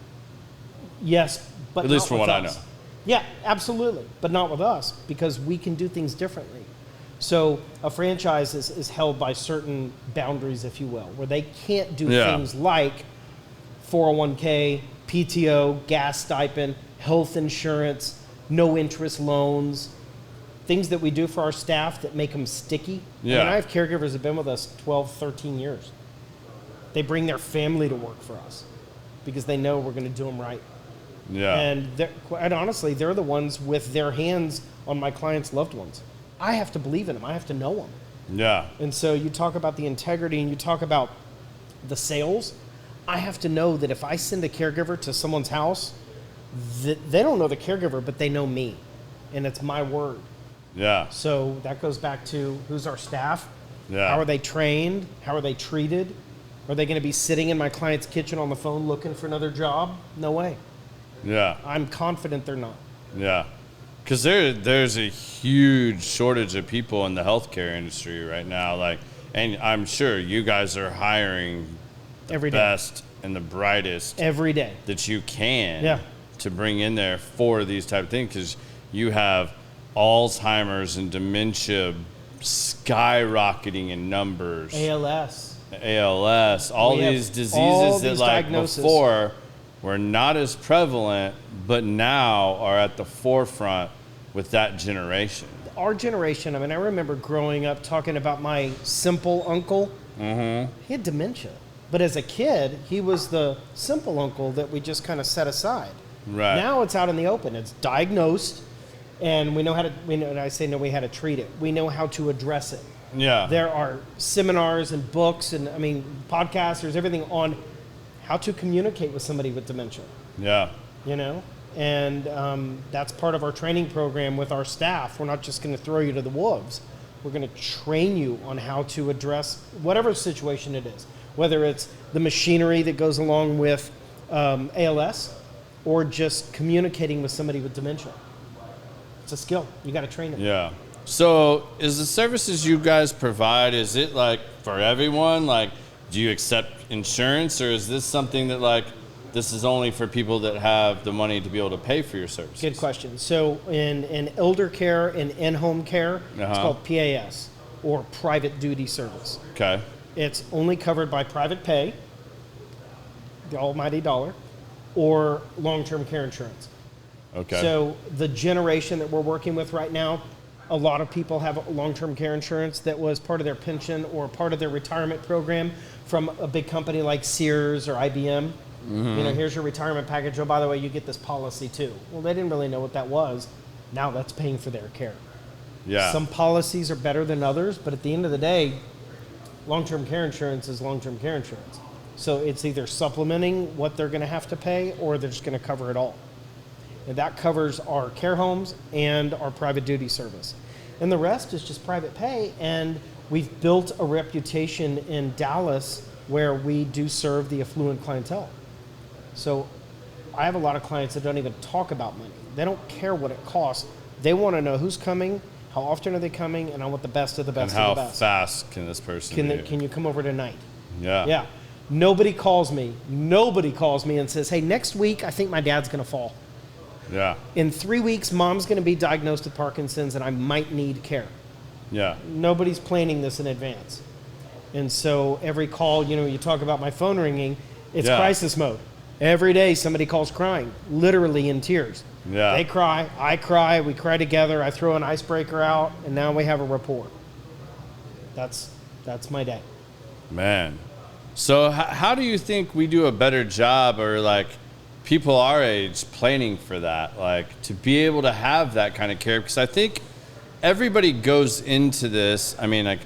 Yes, but at least from what I know. Yeah, absolutely, but not with us because we can do things differently. So a franchise is held by certain boundaries, if you will, where they can't do things like 401k, PTO, gas stipend, health insurance, no interest loans, things that we do for our staff that make them sticky. Yeah. I mean, I have caregivers that have been with us 12, 13 years. They bring their family to work for us because they know we're going to do them right. Yeah. And quite honestly, they're the ones with their hands on my clients' loved ones. I have to believe in them. I have to know them. Yeah. And so you talk about the integrity and you talk about the sales. I have to know that if I send a caregiver to someone's house, they don't know the caregiver, but they know me. And it's my word. Yeah. So that goes back to who's our staff? Yeah. How are they trained? How are they treated? Are they going to be sitting in my client's kitchen on the phone looking for another job? No way. Yeah. I'm confident they're not. Yeah. Because there's a huge shortage of people in the healthcare industry right now. Like, and I'm sure you guys are hiring the every day. Best and the brightest every day that you can to bring in there for these type of things. Because you have Alzheimer's and dementia skyrocketing in numbers. ALS, all these diseases that like before were not as prevalent, but now are at the forefront with that generation. Our generation, I mean, I remember growing up talking about my simple uncle. Mm-hmm. He had dementia. But as a kid, he was the simple uncle that we just kind of set aside. Right. Now it's out in the open. It's diagnosed, and we know how to treat it. We know how to address it. Yeah. There are seminars and books and, I mean, podcasts, there's everything on how to communicate with somebody with dementia. Yeah. You know? And that's part of our training program with our staff. We're not just going to throw you to the wolves. We're going to train you on how to address whatever situation it is, whether it's the machinery that goes along with ALS or just communicating with somebody with dementia. It's a skill. You got to train them. Yeah. So is the services you guys provide, is it like for everyone? Like, do you accept insurance, or is this something that like this is only for people that have the money to be able to pay for your services? Good question. So in elder care and in-home care, it's called PAS, or private duty service. Okay. It's only covered by private pay, the almighty dollar, or long-term care insurance. Okay. So the generation that we're working with right now, a lot of people have long-term care insurance that was part of their pension or part of their retirement program from a big company like Sears or IBM. Mm-hmm. You know, here's your retirement package. Oh, by the way, you get this policy too. Well, they didn't really know what that was. Now that's paying for their care. Yeah. Some policies are better than others, but at the end of the day, long-term care insurance is long-term care insurance. So it's either supplementing what they're going to have to pay or they're just going to cover it all. And that covers our care homes and our private duty service. And the rest is just private pay. And we've built a reputation in Dallas where we do serve the affluent clientele. So I have a lot of clients that don't even talk about money. They don't care what it costs. They want to know who's coming, how often are they coming, and I want the best of the best and of the best. how fast can this person Can you come over tonight? Yeah. Yeah. Nobody calls me and says, hey, next week I think my dad's going to fall. Yeah. In 3 weeks, mom's going to be diagnosed with Parkinson's and I might need care. Yeah. Nobody's planning this in advance. And so every call, you know, you talk about my phone ringing, it's crisis mode. Every day somebody calls crying, literally in tears. Yeah. They cry, I cry, we cry together, I throw an icebreaker out, and now we have a rapport. That's my day. Man. So how do you think we do a better job, or like people our age planning for that, like to be able to have that kind of care? Because I think everybody goes into this. I mean, like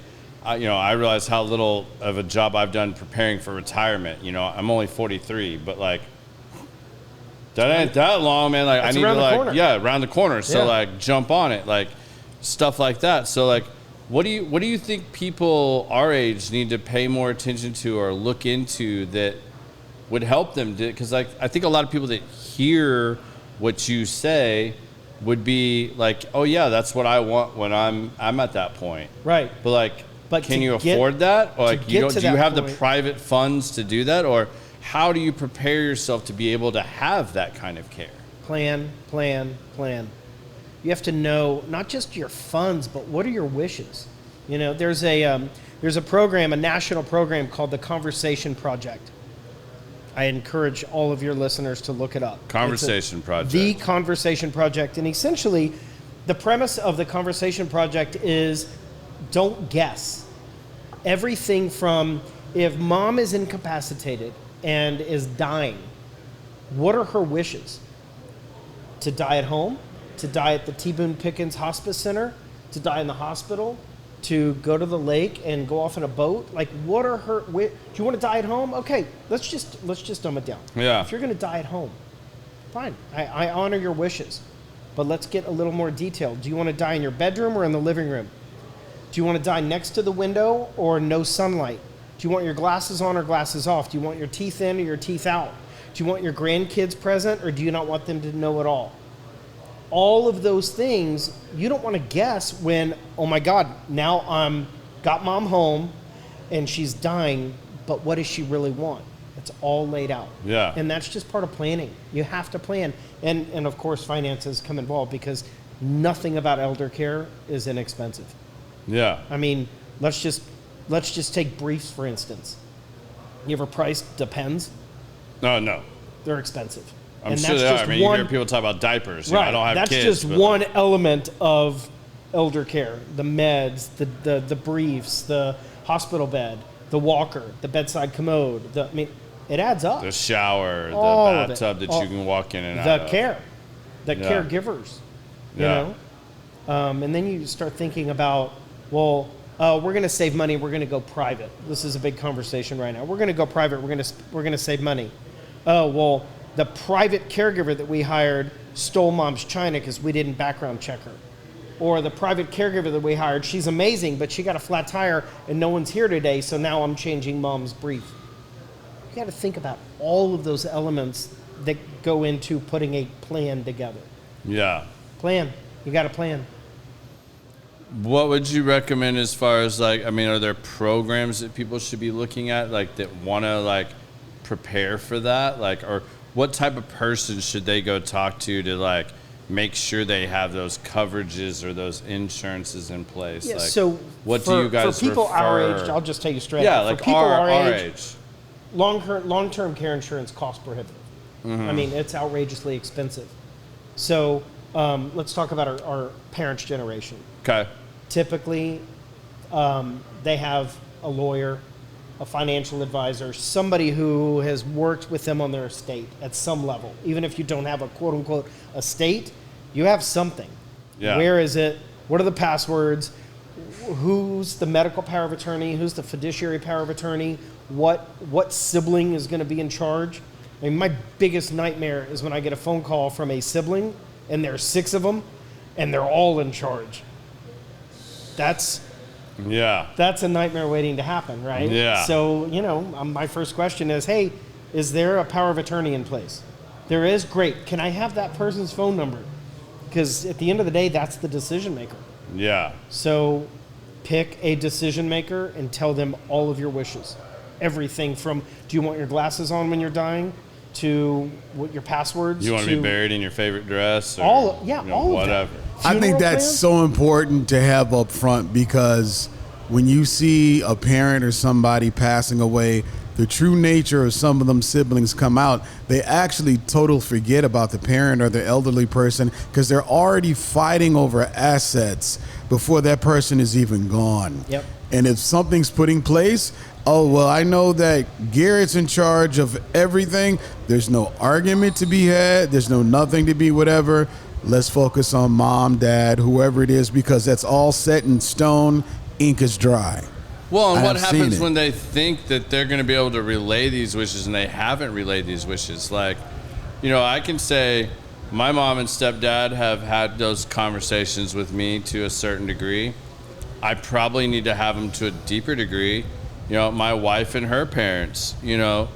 I realize how little of a job I've done preparing for retirement. I'm only 43, but like that ain't that long, man. Like I need to around the corner. So like jump on it, like stuff like that. So like, what do you think people our age need to pay more attention to or look into that would help them? Because like I think a lot of people that hear what you say would be like, oh yeah, that's what I want when I'm at that point. Right. But can you afford that? Or like do you have the private funds to do that? Or how do you prepare yourself to be able to have that kind of care? Plan. You have to know not just your funds, but what are your wishes? There's a program, a national program called the Conversation Project. I encourage all of your listeners to look it up. Conversation Project. The Conversation Project. And essentially, the premise of the Conversation Project is don't guess. Everything from if mom is incapacitated and is dying, what are her wishes? To die at home? To die at the T. Boone Pickens Hospice Center? To die in the hospital? To go to the lake and go off in a boat? Like, what are her? Do you want to die at home? Okay, let's just dumb it down. Yeah. If you're going to die at home, fine. I honor your wishes, but let's get a little more detailed. Do you want to die in your bedroom or in the living room? Do you want to die next to the window or no sunlight? Do you want your glasses on or glasses off? Do you want your teeth in or your teeth out? Do you want your grandkids present or do you not want them to know it all? All of those things, you don't want to guess when, oh my God, now I'm got mom home and she's dying, but what does she really want? It's all laid out. Yeah. And that's just part of planning. You have to plan. And of course, finances come involved because nothing about elder care is inexpensive. Yeah. I mean, let's just take briefs, for instance. You ever priced Depends? No. They're expensive. I'm sure they are. I mean, you hear people talk about diapers. Right. I don't have That's kids. That's just one element of elder care. The meds, the briefs, the hospital bed, the walker, the bedside commode. It adds up. The shower, all the bathtub that you can walk in and out of. The caregivers, you know? And then you start thinking about, we're going to save money. We're going to go private. This is a big conversation right now. We're going to go private. We're going to save money. Oh, well, the private caregiver that we hired stole mom's china because we didn't background check her. Or the private caregiver that we hired, she's amazing, but she got a flat tire and no one's here today, so now I'm changing mom's brief. You got to think about all of those elements that go into putting a plan together. Yeah. Plan. You got to plan. What would you recommend as far as are there programs that people should be looking at that want to prepare for that? Or what type of person should they go talk to make sure they have those coverages or those insurances in place? Yeah, so what do you guys for people refer? Our age, I'll just tell you straight. Yeah, for people our age. Long-term care insurance cost prohibitive. Mm-hmm. I mean, it's outrageously expensive. So let's talk about our parents' generation. Okay. Typically, they have a lawyer, a financial advisor, somebody who has worked with them on their estate at some level. Even if you don't have a quote-unquote estate, you have something. Yeah. Where is it? What are the passwords? Who's the medical power of attorney? Who's the fiduciary power of attorney? What sibling is going to be in charge? I mean, my biggest nightmare is when I get a phone call from a sibling, and there's 6 of them, and they're all in charge. That's a nightmare waiting to happen, right? Yeah. So, my first question is, hey, is there a power of attorney in place? There is? Great. Can I have that person's phone number? Because at the end of the day, that's the decision maker. Yeah. So pick a decision maker and tell them all of your wishes. Everything from, do you want your glasses on when you're dying, to what your passwords. You want to be buried in your favorite dress? Or, all of whatever. that. I think that's so important to have up front, because when you see a parent or somebody passing away, the true nature of some of them siblings come out. They actually totally forget about the parent or the elderly person because they're already fighting over assets before that person is even gone. Yep. And if something's put in place, I know that Garrett's in charge of everything. There's no argument to be had. There's nothing to be whatever. Let's focus on mom, dad, whoever it is, because that's all set in stone. Ink is dry. Well, and what happens when they think that they're going to be able to relay these wishes and they haven't relayed these wishes? Like, you know, I can say my mom and stepdad have had those conversations with me to a certain degree. I probably need to have them to a deeper degree. You know, my wife and her parents, you know,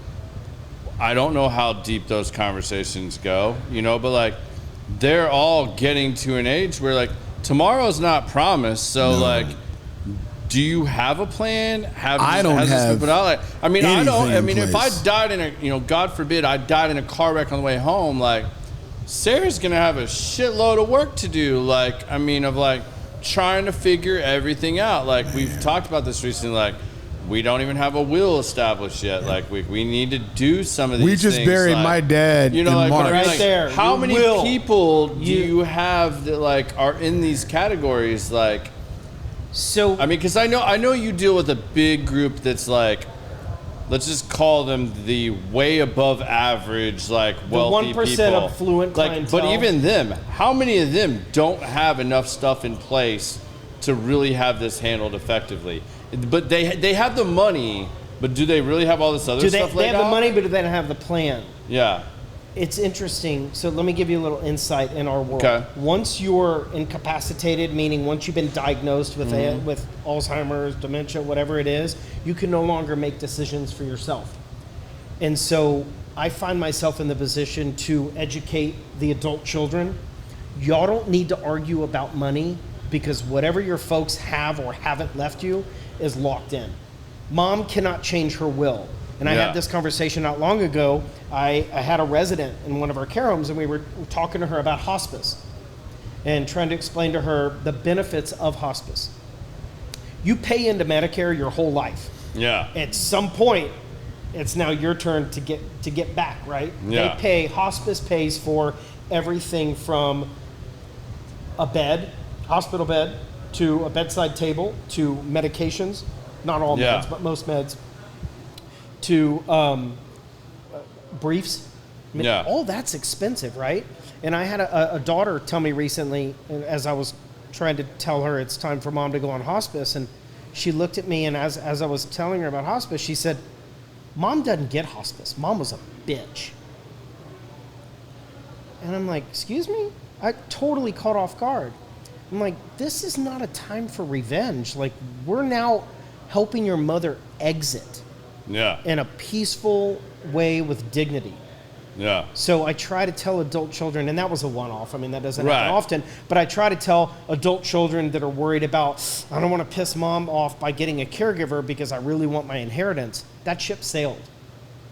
I don't know how deep those conversations go, you know, but like they're all getting to an age where like tomorrow's not promised. So like, do you have a plan? I don't have. I mean, if I died in a, you know, God forbid, I died in a car wreck on the way home, like Sarah's gonna have a shitload of work to do. Like, I mean, of like trying to figure everything out. Like we've talked about this recently, like we don't even have a will established yet. Like we need to do some of these things. We just buried like, my dad, you know, in like, March. right like, there. How many people do you have that like are in these categories? Like, so I mean, because I know you deal with a big group that's like, let's just call them the way above average, like wealthy people. The 1% affluent clientele. But even them, how many of them don't have enough stuff in place to really have this handled effectively? But they have the money, but do they really have all this other stuff laid out? They have the money, but do they don't have the plan? Yeah. It's interesting. So let me give you a little insight in our world. Okay. Once you're incapacitated, meaning once you've been diagnosed with with Alzheimer's, dementia, whatever it is, you can no longer make decisions for yourself. And so I find myself in the position to educate the adult children. Y'all don't need to argue about money because whatever your folks have or haven't left you is locked in. Mom cannot change her will. And I had this conversation not long ago. I had a resident in one of our care homes, and we were talking to her about hospice and trying to explain to her the benefits of hospice. You pay into Medicare your whole life. Yeah. At some point, it's now your turn to get back, right? Yeah. Hospice pays for everything from a bed, hospital bed, to a bedside table, to medications, not all meds, but most meds, to briefs. I mean, all that's expensive, right? And I had a daughter tell me recently, as I was trying to tell her it's time for mom to go on hospice, and she looked at me, and as I was telling her about hospice, she said, Mom doesn't get hospice. Mom was a bitch. And I'm like, excuse me? I totally caught off guard. I'm like, this is not a time for revenge. Like, we're now helping your mother exit in a peaceful way with dignity. Yeah. So I try to tell adult children, and that was a one-off. I mean, that doesn't happen often, but I try to tell adult children that are worried about, I don't want to piss mom off by getting a caregiver because I really want my inheritance. That ship sailed.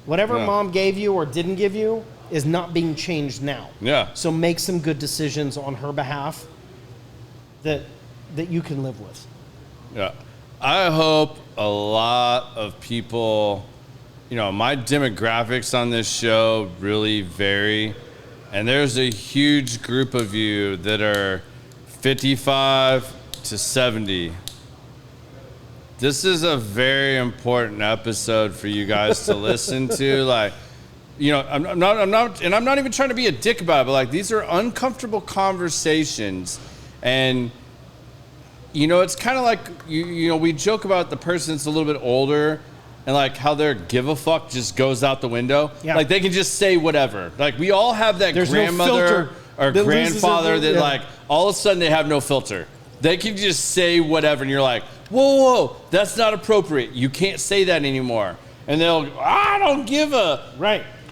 Whatever mom gave you or didn't give you is not being changed now. Yeah. So make some good decisions on her behalf that you can live with. Yeah. I hope a lot of people, you know, my demographics on this show really vary. And there's a huge group of you that are 55 to 70. This is a very important episode for you guys to listen to. Like, you know, I'm not even trying to be a dick about it, but like these are uncomfortable conversations. And you know, it's kind of like, you know, we joke about the person that's a little bit older and like how their give a fuck just goes out the window. Yeah. Like they can just say whatever. Like we all have that grandmother or grandfather that like all of a sudden they have no filter. They can just say whatever and you're like, whoa, that's not appropriate. You can't say that anymore. And they'll, I don't give a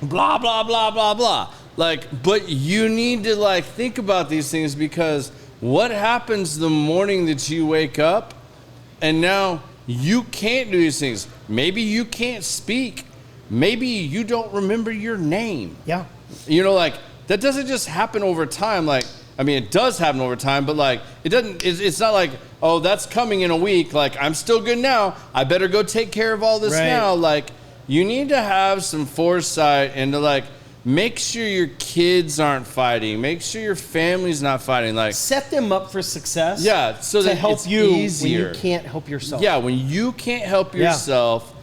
blah, blah, blah, blah, blah. Like, but you need to like think about these things because what happens the morning that you wake up and now you can't do these things? Maybe you can't speak. Maybe you don't remember your name. Yeah. You know, like that doesn't just happen over time. Like, I mean, it does happen over time, but like it doesn't, it's not like, oh, that's coming in a week. Like I'm still good now. I better go take care of all this now. Like you need to have some foresight and to like, make sure your kids aren't fighting. Make sure your family's not fighting. Like set them up for success. Yeah, so to that help it's you easier. when you can't help yourself. Yeah, when you can't help yourself,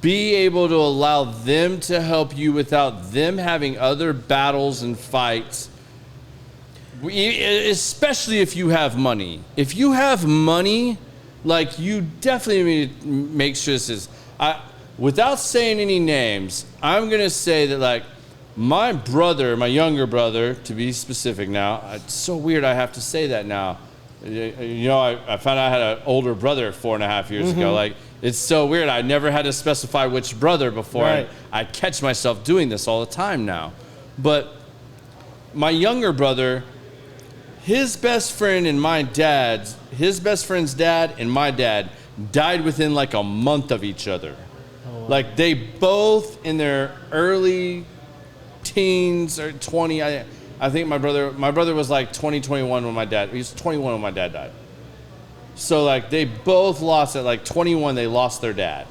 be able to allow them to help you without them having other battles and fights. Especially if you have money. If you have money, Like, you definitely need to make sure this is, without saying any names, I'm going to say that, like, my brother, my younger brother, to be specific now, it's so weird I have to say that now. You know, I found out I had an older brother 4.5 years ago. Like, it's so weird. I never had to specify which brother before. Right. I catch myself doing this all the time now. But my younger brother, his best friend and his best friend's dad and my dad died within like a month of each other. Oh, wow. Like, they both in their early teens or 20. I think my brother was like 21 when he was 21 when my dad died. So like, they both lost at like 21, they lost their dad.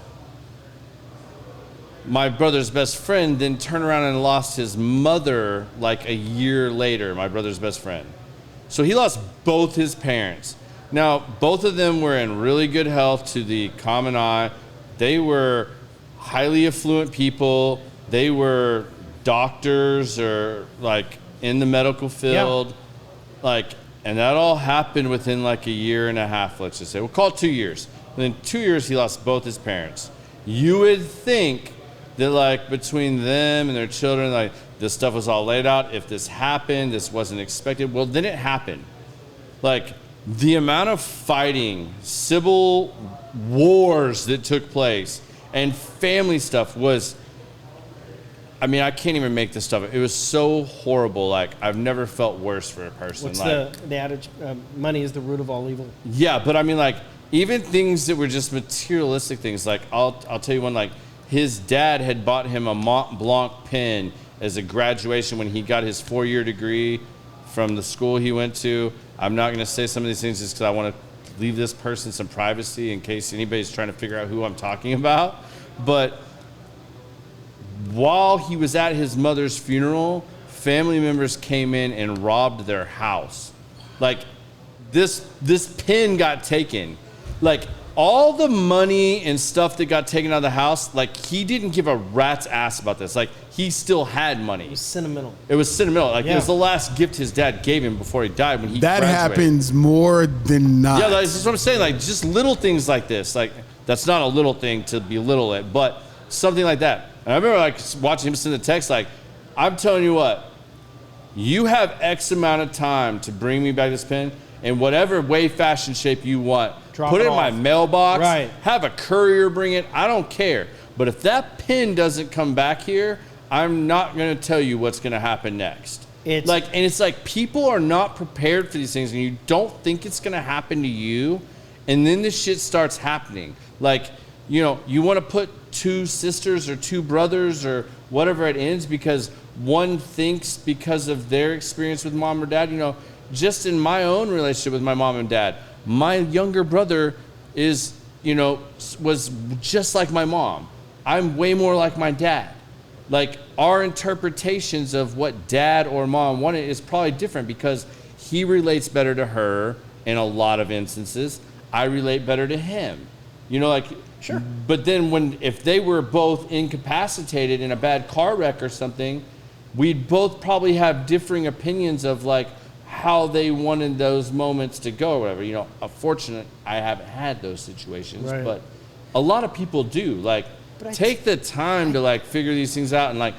My brother's best friend then turned around and lost his mother like a year later, my brother's best friend. So he lost both his parents. Now, both of them were in really good health to the common eye. They were highly affluent people. They were doctors or like in the medical field. Like, and that all happened within like a year and a half, let's just say. We'll call it 2 years. Within 2 years, he lost both his parents. You would think that like between them and their children, like this stuff was all laid out. If this happened, this wasn't expected. Well, then it happened. Like, the amount of fighting, civil wars that took place, and family stuff was, I mean, I can't even make this stuff up. It was so horrible. Like, I've never felt worse for a person. What's like, the adage? Money is the root of all evil. Yeah, but I mean, like, even things that were just materialistic things. Like, I'll tell you one. Like, his dad had bought him a Mont Blanc pen as a graduation when he got his 4-year degree from the school he went to. I'm not going to say some of these things just because I want to leave this person some privacy in case anybody's trying to figure out who I'm talking about. But while he was at his mother's funeral, family members came in and robbed their house. Like, this pen got taken. Like, all the money and stuff that got taken out of the house, like, he didn't give a rat's ass about this. Like, he still had money. It was sentimental. Like, it was the last gift his dad gave him before he died when he graduated. Happens more than not. Yeah, that's what I'm saying. Like, just little things like this. Like, that's not a little thing to belittle it, but something like that. And I remember, like, watching him send the text, like, I'm telling you what, you have X amount of time to bring me back this pen in whatever way, fashion, shape you want. Put it in my mailbox. Right. Have a courier bring it. I don't care. But if that pen doesn't come back here, I'm not going to tell you what's going to happen next. It's like people are not prepared for these things, and you don't think it's going to happen to you, and then this shit starts happening. Like, you know, you want to put 2 sisters or 2 brothers or whatever it ends because one thinks because of their experience with mom or dad. You know, just in my own relationship with my mom and dad, my younger brother was just like my mom. I'm way more like my dad. Like, our interpretations of what dad or mom wanted is probably different because he relates better to her in a lot of instances. I relate better to him. You know, like, sure. But then if they were both incapacitated in a bad car wreck or something, we'd both probably have differing opinions of like how they wanted those moments to go or whatever. You know, unfortunately, I haven't had those situations, right. But a lot of people do. Like, take the time to like figure these things out and like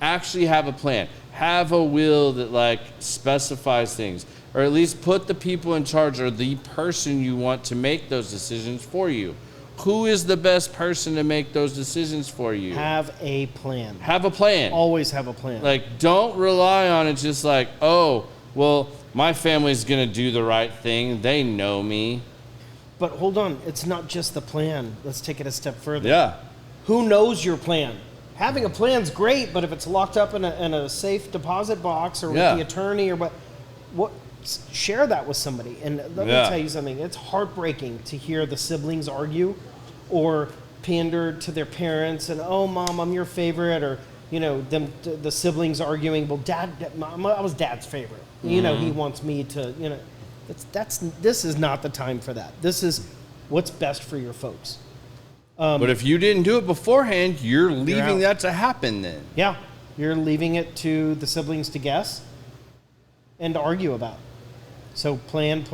actually have a plan. Have a will that like specifies things, or at least put the people in charge or the person you want to make those decisions for you. Who is the best person to make those decisions for you? Have a plan. Have a plan. Always have a plan. Like, don't rely on it just like, oh, well, my family's going to do the right thing. They know me. But hold on. It's not just the plan. Let's take it a step further. Yeah. Who knows your plan? Having a plan's great, but if it's locked up in a safe deposit box or with the attorney or what, share that with somebody. And let me tell you something. It's heartbreaking to hear the siblings argue or pander to their parents and, oh, Mom, I'm your favorite, or, you know, the siblings arguing, well, I was Dad's favorite. Mm-hmm. You know, he wants me to, you know, this is not the time for that. This is what's best for your folks. But if you didn't do it beforehand, you're leaving that to happen then. Yeah. You're leaving it to the siblings to guess and to argue about. So plan.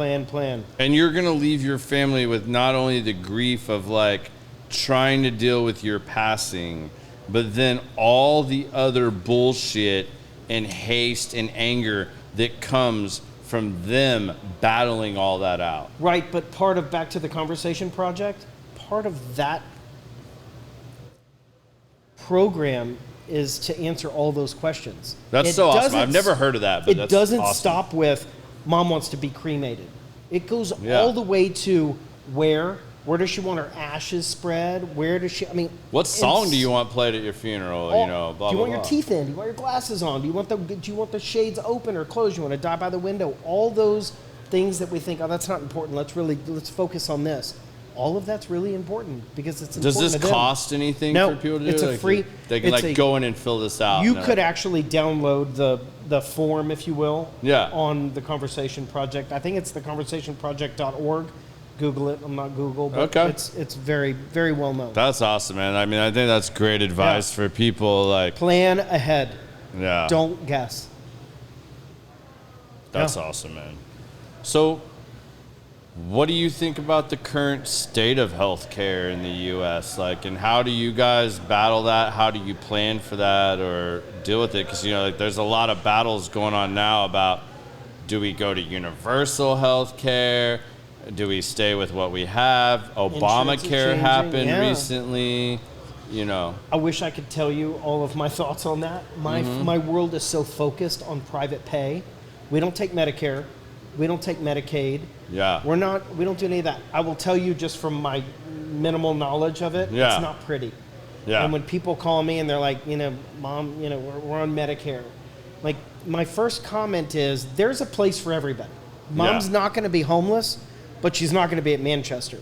And you're going to leave your family with not only the grief of like trying to deal with your passing, but then all the other bullshit and haste and anger that comes from them battling all that out. Right, but part of Back to the Conversation Project, part of that program is to answer all those questions. That's so awesome. I've never heard of that, but it doesn't stop with mom wants to be cremated. It goes all the way to where does she want her ashes spread? Where does she, what song do you want played at your funeral? Blah, do you want blah, your teeth in? Do you want your glasses on? Do you want the shades open or closed? Do you want to die by the window? All those things that we think, oh, that's not important. Let's focus on this. All of that's really important because it's important. Does this cost anything for people to do? It's a free. They can go in and fill this out. You could actually download the form, if you will, on the Conversation Project. I think it's theconversationproject.org. Google it. I'm not Google, but it's very, very well known. That's awesome, man. I think that's great advice for people. Like, plan ahead. Yeah. Don't guess. That's awesome, man. So, what do you think about the current state of healthcare in the U.S.? Like, and how do you guys battle that? How do you plan for that or deal with it? Because, there's a lot of battles going on now about, do we go to universal healthcare? Do we stay with what we have? Obamacare happened recently. I wish I could tell you all of my thoughts on that. My world is so focused on private pay. We don't take Medicare. We don't take Medicaid. Yeah. We don't do any of that. I will tell you just from my minimal knowledge of it, it's not pretty. Yeah. And when people call me and they're like, Mom, we're on Medicare. Like, my first comment is, there's a place for everybody. Mom's not going to be homeless, but she's not going to be at Manchester.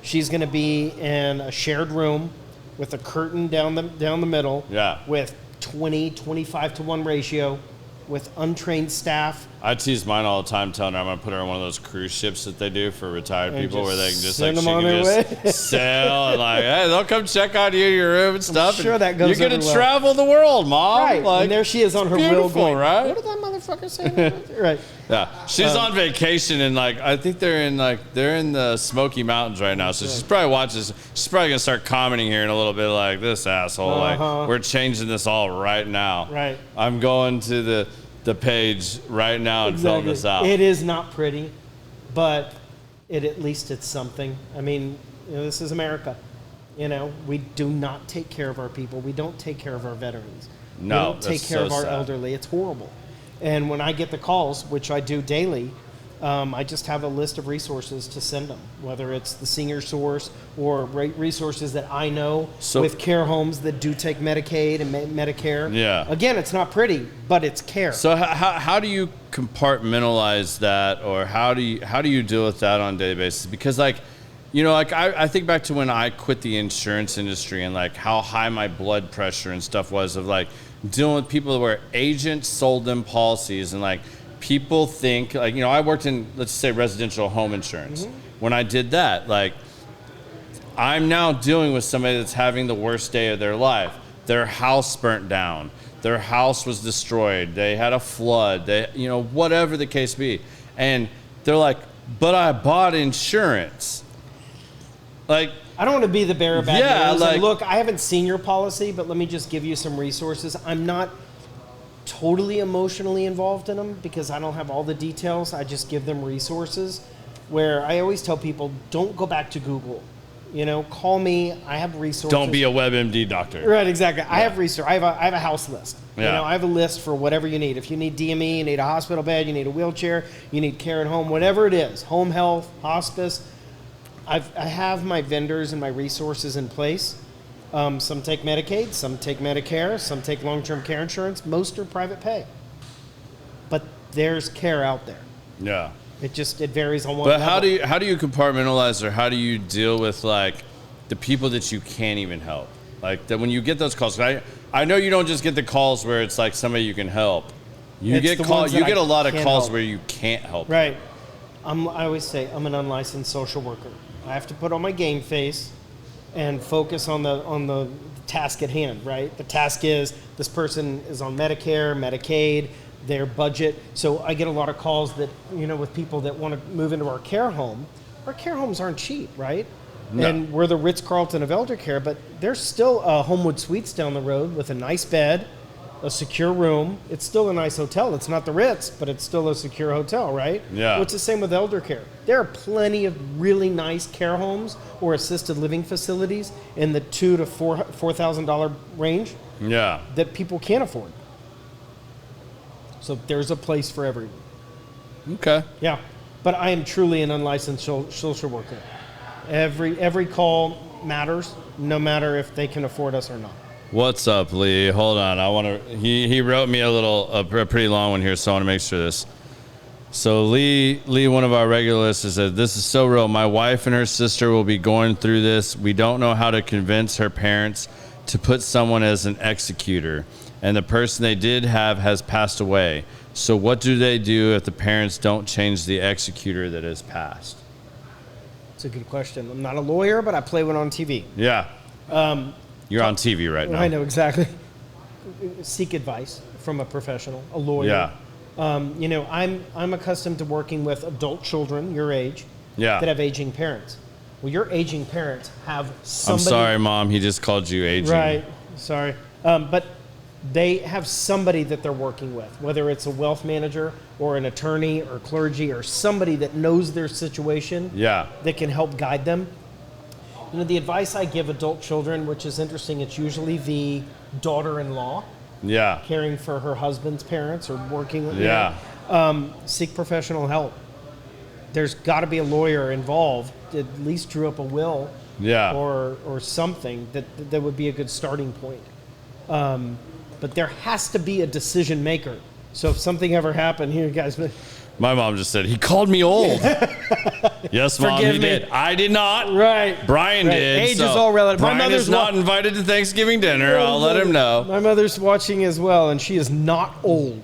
She's going to be in a shared room with a curtain down the middle, with 25 to 1 ratio, with untrained staff. I tease mine all the time, telling her I'm going to put her on one of those cruise ships that they do for retired people, where they can just sail and hey, they'll come check on you, your room and stuff. I'm sure that goes. You're going to travel the world, Mom. Right, and there she is on her wheel going, right? What did that motherfucker say? Right. Yeah, she's on vacation and I think they're in the Smoky Mountains right now. So she's probably watches. She's probably gonna start commenting here in a little bit like, this asshole. We're changing this all right now. Right. I'm going to the page right now and filling this out. It is not pretty, but at least it's something. This is America. We do not take care of our people. We don't take care of our veterans. No, we don't take care of our elderly. It's horrible. And when I get the calls, which I do daily, I just have a list of resources to send them, whether it's the senior source or resources that I know with care homes that do take Medicaid and Medicare. Yeah. Again, it's not pretty, but it's care. So how do you compartmentalize that, or how do you deal with that on a daily basis? Because I think back to when I quit the insurance industry and how high my blood pressure and stuff was of dealing with people where agents sold them policies and people think I worked in, let's say, residential home insurance. Mm-hmm. When I did that, I'm now dealing with somebody that's having the worst day of their life. Their house burnt down. Their house was destroyed. They had a flood. Whatever the case be. And they're like, but I bought insurance. I don't want to be the bearer of bad news. Look, I haven't seen your policy, but let me just give you some resources. I'm not totally emotionally involved in them because I don't have all the details. I just give them resources where I always tell people, don't go back to Google. Call me. I have resources. Don't be a WebMD doctor. Right, exactly. Yeah. I have research. I have a house list. Yeah. I have a list for whatever you need. If you need DME, you need a hospital bed, you need a wheelchair, you need care at home, whatever it is, home health, hospice. I have my vendors and my resources in place. Some take Medicaid, some take Medicare, some take long-term care insurance. Most are private pay. But there's care out there. Yeah. It varies on one level. But how do you compartmentalize, or how do you deal with the people that you can't even help? That when you get those calls, I know you don't just get the calls where it's somebody you can help. You get a lot of calls where you can't help. Right. I always say I'm an unlicensed social worker. I have to put on my game face and focus on the task at hand, right? The task is this person is on Medicare, Medicaid, their budget. So I get a lot of calls that, with people that want to move into our care home. Our care homes aren't cheap, right? No. And we're the Ritz-Carlton of elder care, but there's still Homewood Suites down the road with a nice bed, a secure room. It's still a nice hotel. It's not the Ritz, but it's still a secure hotel, right? Yeah. Well, it's the same with elder care. There are plenty of really nice care homes or assisted living facilities in the $2,000 to $4,000 range. Yeah. That people can't afford. So there's a place for everyone. Okay. Yeah. But I am truly an unlicensed social worker. Every call matters, no matter if they can afford us or not. What's up, Lee? Hold on. He wrote me a pretty long one here, so I want to make sure this. So Lee, one of our regular listeners, said, "This is so real. My wife and her sister will be going through this. We don't know how to convince her parents to put someone as an executor, and the person they did have has passed away. So what do they do if the parents don't change the executor that has passed?" It's a good question. I'm not a lawyer, but I play one on TV. Yeah. You're on TV right now. I know, exactly. Seek advice from a professional, a lawyer. Yeah. I'm accustomed to working with adult children your age that have aging parents. Well, your aging parents have somebody... I'm sorry, Mom. He just called you aging. Right. Sorry. But they have somebody that they're working with, whether it's a wealth manager or an attorney or clergy or somebody that knows their situation that can help guide them. The advice I give adult children, which is interesting, it's usually the daughter-in-law caring for her husband's parents or working with seek professional help. There's got to be a lawyer involved, at least drew up a will or something that would be a good starting point. But there has to be a decision maker. So if something ever happened, here, guys. My mom just said, "He called me old." Yes, Mom, he did. I did not. Right. Brian did. Age is all relative. Brian is not invited to Thanksgiving dinner. I'll let him know. My mother's watching as well, and she is not old.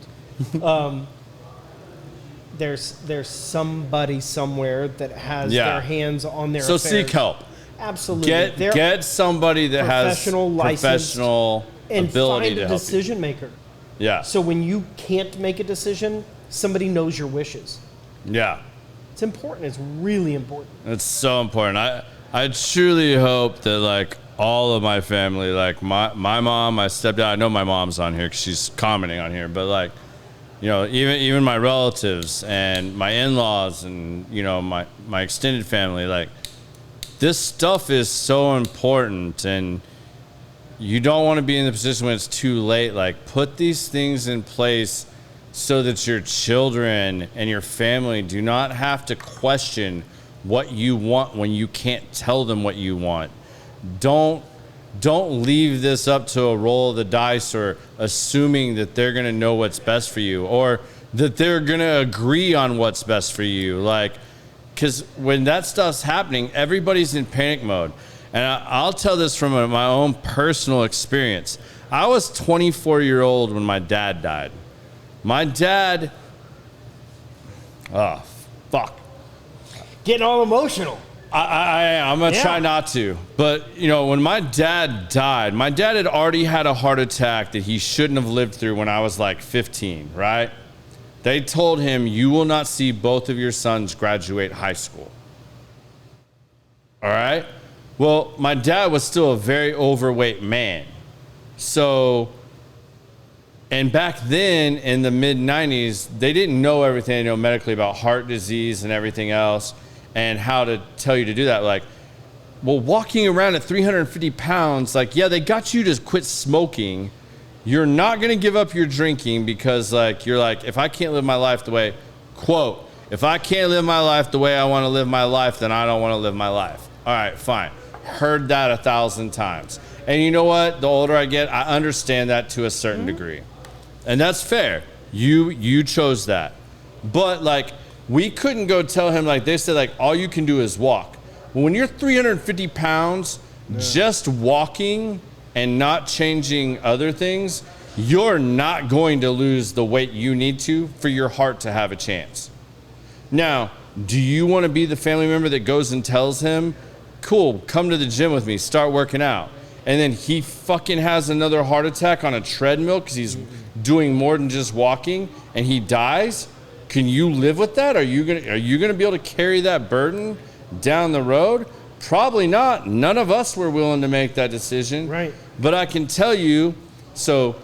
There's somebody somewhere that has their hands on their affairs. Seek help. Absolutely. Get somebody that has professional and ability find to a help decision maker. Yeah. So when you can't make a decision, somebody knows your wishes. Yeah. It's important. It's really important. It's so important. I truly hope that all of my family, my mom, my stepdad, I know my mom's on here because she's commenting on here, but even my relatives and my in-laws and my extended family, this stuff is so important, and you don't want to be in the position when it's too late. Put these things in place so that your children and your family do not have to question what you want when you can't tell them what you want. Don't leave this up to a roll of the dice or assuming that they're going to know what's best for you or that they're going to agree on what's best for you. Because when that stuff's happening, everybody's in panic mode. And I'll tell this from my own personal experience. I was 24-year-old when my dad died. My dad, getting all emotional. I'm going to try not to. But, when my dad died, my dad had already had a heart attack that he shouldn't have lived through when I was 15, right? They told him, "You will not see both of your sons graduate high school." All right? Well, my dad was still a very overweight man. So, and back then in the mid-90s, they didn't know everything they know medically about heart disease and everything else and how to tell you to do that. Walking around at 350 pounds, they got you to quit smoking. You're not going to give up your drinking because, if I can't live my life the way, quote, if I can't live my life the way I want to live my life, then I don't want to live my life. All right, fine. Heard that 1,000 times. And you know what? The older I get, I understand that to a certain degree. And that's fair. You chose that. But we couldn't go tell him, they said, all you can do is walk. Well, when you're 350 pounds, just walking and not changing other things, you're not going to lose the weight you need to for your heart to have a chance. Now, do you want to be the family member that goes and tells him, "Cool, come to the gym with me, start working out"? and then he fucking has another heart attack on a treadmill because he's doing more than just walking, and he dies, can you live with that? Are you gonna be able to carry that burden down the road? Probably not. None of us were willing to make that decision. Right. But I can tell you, so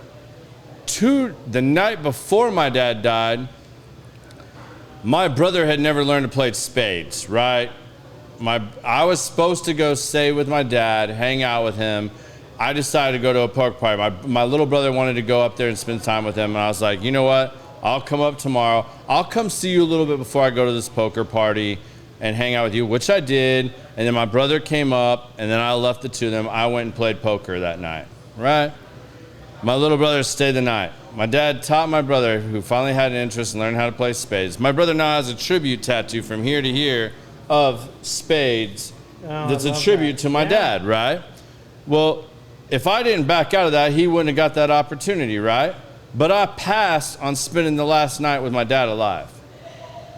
the night before my dad died, my brother had never learned to play spades, right? I was supposed to go stay with my dad, hang out with him. I decided to go to a poker party. My little brother wanted to go up there and spend time with him, and I was like, you know what? I'll come up tomorrow. I'll come see you a little bit before I go to this poker party and hang out with you, which I did. And then my brother came up, and then I left the two of them. I went and played poker that night, right? My little brother stayed the night. My dad taught my brother, who finally had an interest in learning how to play spades. My brother now has a tribute tattoo from here to here of spades that's a tribute to my dad, right? Well, if I didn't back out of that, he wouldn't have got that opportunity, right? But I passed on spending the last night with my dad alive,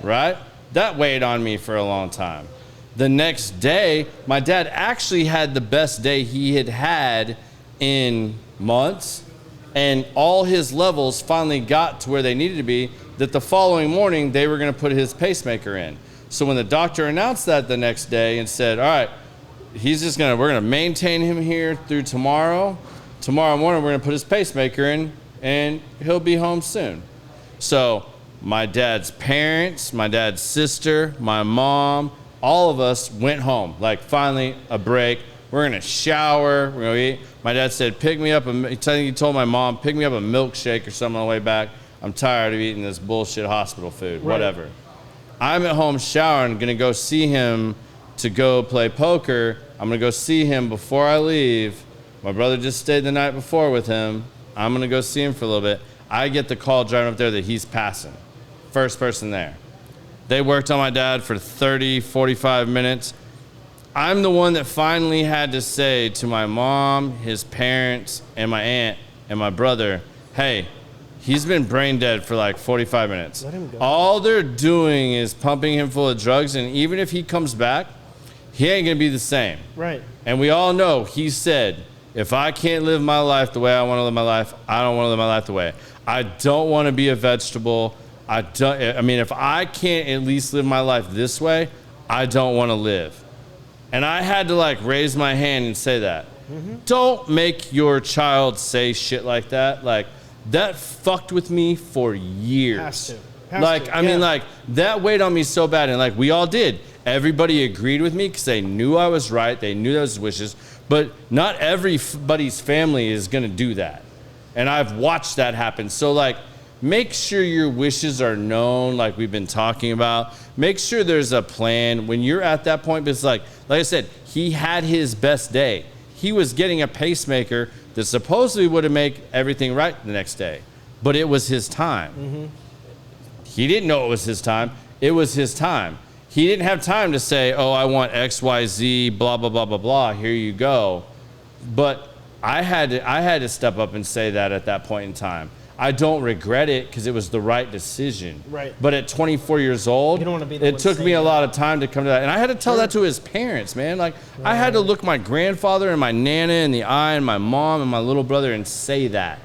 right? That weighed on me for a long time. The next day, my dad actually had the best day he had had in months, and all his levels finally got to where they needed to be, that the following morning they were going to put his pacemaker in. So when the doctor announced that the next day and said, all right, we're going to maintain him here through tomorrow. Tomorrow morning we're going to put his pacemaker in and he'll be home soon. So my dad's parents, my dad's sister, my mom, all of us went home. Like, finally a break. We're going to shower. We're going to eat. My dad said, pick me up. He told my mom, pick me up a milkshake or something on the way back. I'm tired of eating this bullshit hospital food, whatever. I'm at home showering, going to go see him to go play poker. I'm going to go see him before I leave. My brother just stayed the night before with him. I'm going to go see him for a little bit. I get the call driving up there that he's passing. First person there. They worked on my dad for 30, 45 minutes. I'm the one that finally had to say to my mom, his parents, and my aunt, and my brother, hey, he's been brain dead for like 45 minutes. Let him go. All they're doing is pumping him full of drugs, and even if he comes back, he ain't gonna be the same. Right. And we all know, he said, if I can't live my life the way I want to live my life, I don't want to live my life the way. I don't want to be a vegetable. If I can't at least live my life this way, I don't want to live. And I had to raise my hand and say that. Mm-hmm. Don't make your child say shit like that. Like, that fucked with me for years. Has to. That weighed on me so bad. And we all did. Everybody agreed with me because they knew I was right. They knew those wishes. But not everybody's family is going to do that. And I've watched that happen. So, make sure your wishes are known, like we've been talking about. Make sure there's a plan when you're at that point. Because like I said, he had his best day. He was getting a pacemaker that supposedly would have made everything right the next day. But it was his time. Mm-hmm. He didn't know it was his time. It was his time. He didn't have time to say, oh, I want X, Y, Z, blah, blah, blah, blah, blah. Here you go. But I had to step up and say that at that point in time. I don't regret it because it was the right decision. Right. But at 24 years old, you don't want to be the it took me a lot of time to come to that. And I had to tell that to his parents, man. I had to look my grandfather and my nana in the eye and my mom and my little brother and say that.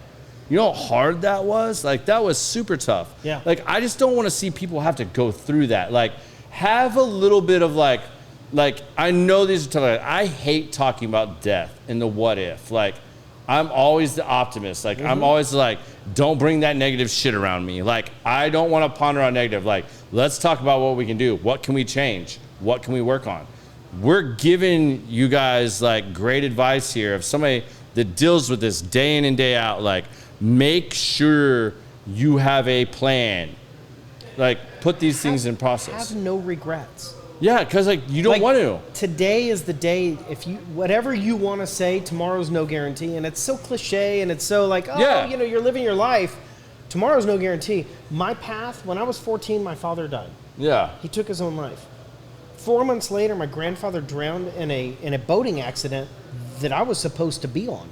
You know how hard that was? That was super tough. Yeah. I just don't want to see people have to go through that. Have a little bit of I know these are tough. I hate talking about death and the what if. I'm always the optimist. Mm-hmm. I'm always don't bring that negative shit around me. I don't want to ponder on negative. Let's talk about what we can do. What can we change? What can we work on? We're giving you guys great advice here of somebody that deals with this day in and day out. Make sure you have a plan. Put these things in process. Have no regrets. Yeah, because you don't want to. Today is the day. If you whatever you want to say, tomorrow's no guarantee, and it's so cliche, and it's so you're living your life. Tomorrow's no guarantee. My path, when I was 14, my father died. Yeah. He took his own life. 4 months later, my grandfather drowned in a boating accident that I was supposed to be on.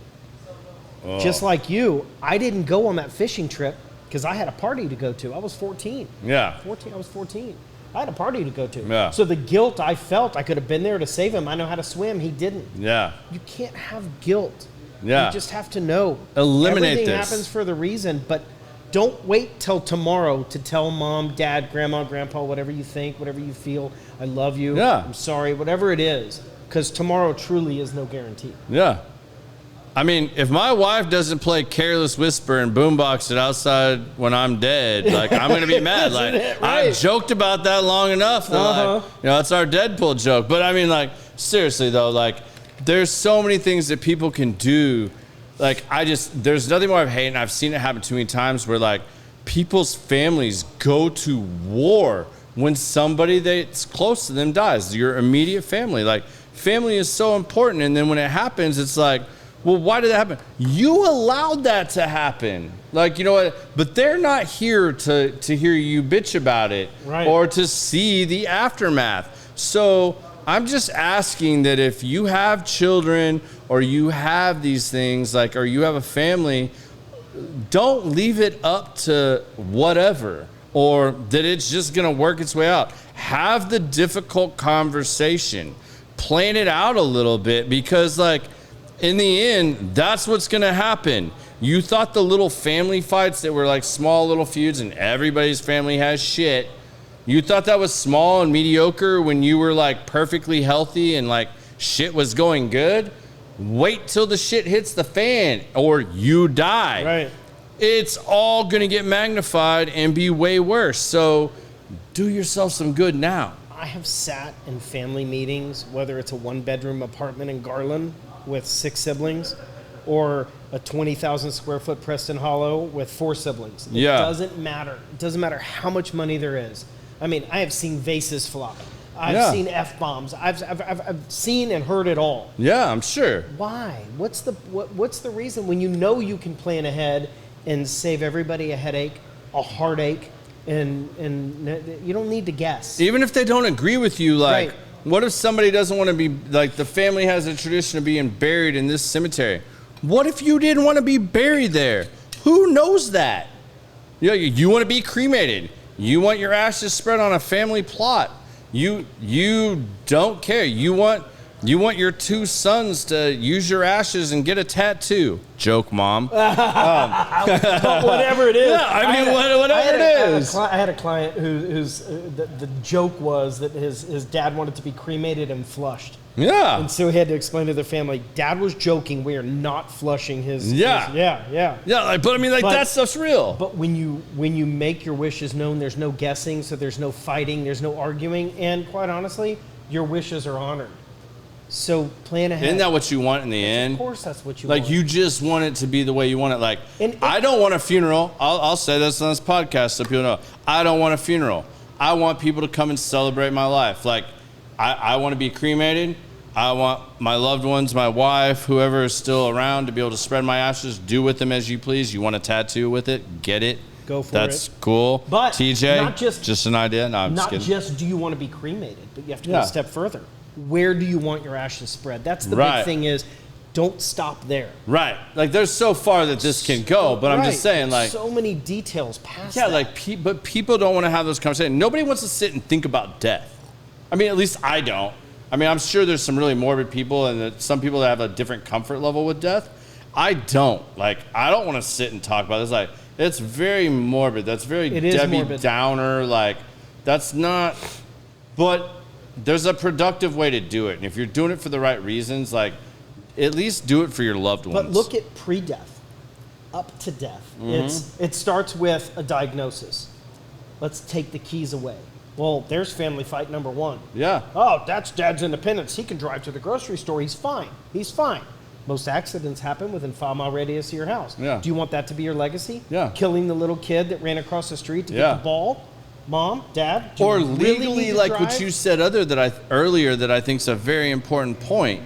Oh. Just like you, I didn't go on that fishing trip because I had a party to go to. I was 14. Yeah. I was 14. I had a party to go to. Yeah. So the guilt I felt, I could have been there to save him. I know how to swim. He didn't. Yeah. You can't have guilt. Yeah. You just have to know. Eliminate Everything this. happens for the reason, but don't wait till tomorrow to tell mom, dad, grandma, grandpa, whatever you think, whatever you feel, I love you, Yeah. I'm sorry, whatever it is, because tomorrow truly is no guarantee. Yeah. I mean, if my wife doesn't play Careless Whisper and boombox it outside when I'm dead, like, I'm going to be mad. Like, Right. I've joked about that long enough. That, like, it's our Deadpool joke. But I mean, like, seriously though, like, there's so many things that people can do. Like, there's nothing more I've hated, and I've seen it happen too many times where, like, people's families go to war when somebody that's close to them dies, your immediate family. Like, family is so important, and then when it happens, it's like, well, why did that happen? You allowed that to happen. Like, you know what? But they're not here to hear you bitch about it, right, or to see the aftermath. So I'm just asking that if you have children or you have these things, like, or you have a family, don't leave it up to whatever, or that it's just going to work its way out. Have the difficult conversation. Plan it out a little bit, because, like, in the end, that's what's going to happen. You thought the little family fights that were like small little feuds and everybody's family has shit, you thought that was small and mediocre when you were like perfectly healthy and like shit was going good? Wait till the shit hits the fan or you die. Right. It's all going to get magnified and be way worse. So do yourself some good now. I have sat in family meetings, whether it's a one-bedroom apartment in Garland with 6 siblings or a 20,000 square foot Preston Hollow with 4 siblings. It doesn't matter. It doesn't matter how much money there is. I mean, I have seen vases fly. I've seen F-bombs. I've seen and heard it all. Yeah, I'm sure. Why? What's the reason when you know you can plan ahead and save everybody a headache, a heartache, and you don't need to guess. Even if they don't agree with you, like, right. What if somebody doesn't want to be, like, the family has a tradition of being buried in this cemetery? What if you didn't want to be buried there? Who knows that? You want to be cremated. You want your ashes spread on a family plot. You don't care. You want your 2 sons to use your ashes and get a tattoo. Joke, Mom. Whatever it is. Yeah, I mean, whatever it is. I had a client whose the joke was that his dad wanted to be cremated and flushed. Yeah. And so he had to explain to their family, Dad was joking. We are not flushing his. Yeah. Yeah. Like, but I mean, like, that stuff's real. But when you make your wishes known, there's no guessing, so there's no fighting, there's no arguing, and quite honestly, your wishes are honored. So plan ahead. Isn't that what you want in the end? Of course that's what you want. Like, you just want it to be the way you want it. Like, I don't want a funeral. I'll say this on this podcast so people know. I don't want a funeral. I want people to come and celebrate my life. Like, I want to be cremated. I want my loved ones, my wife, whoever is still around, to be able to spread my ashes. Do with them as you please. You want a tattoo with it? Get it. Go for it. That's cool. But TJ, not just an idea. No, I'm not just kidding. just do you want to be cremated, but you have to go a step further. Where do you want your ashes spread? That's the big thing is, don't stop there. Right. Like, there's so far that this can go, but I'm just saying, like, so many details past that. like, but people don't want to have those conversations. Nobody wants to sit and think about death. I mean, at least I don't. I mean, I'm sure there's some really morbid people and some people that have a different comfort level with death. I don't. Like, I don't want to sit and talk about this. Like, it's very morbid. That's very Debbie Downer. Like, that's not, but there's a productive way to do it. And if you're doing it for the right reasons, like, at least do it for your loved ones. But look at pre-death, up to death. Mm-hmm. It starts with a diagnosis. Let's take the keys away. Well, there's family fight number 1. Yeah. Oh, that's Dad's independence. He can drive to the grocery store. He's fine. He's fine. Most accidents happen within 5-mile radius of your house. Yeah. Do you want that to be your legacy? Yeah. Killing the little kid that ran across the street to get the ball? Mom, Dad? Or legally, like what you said earlier that I think is a very important point.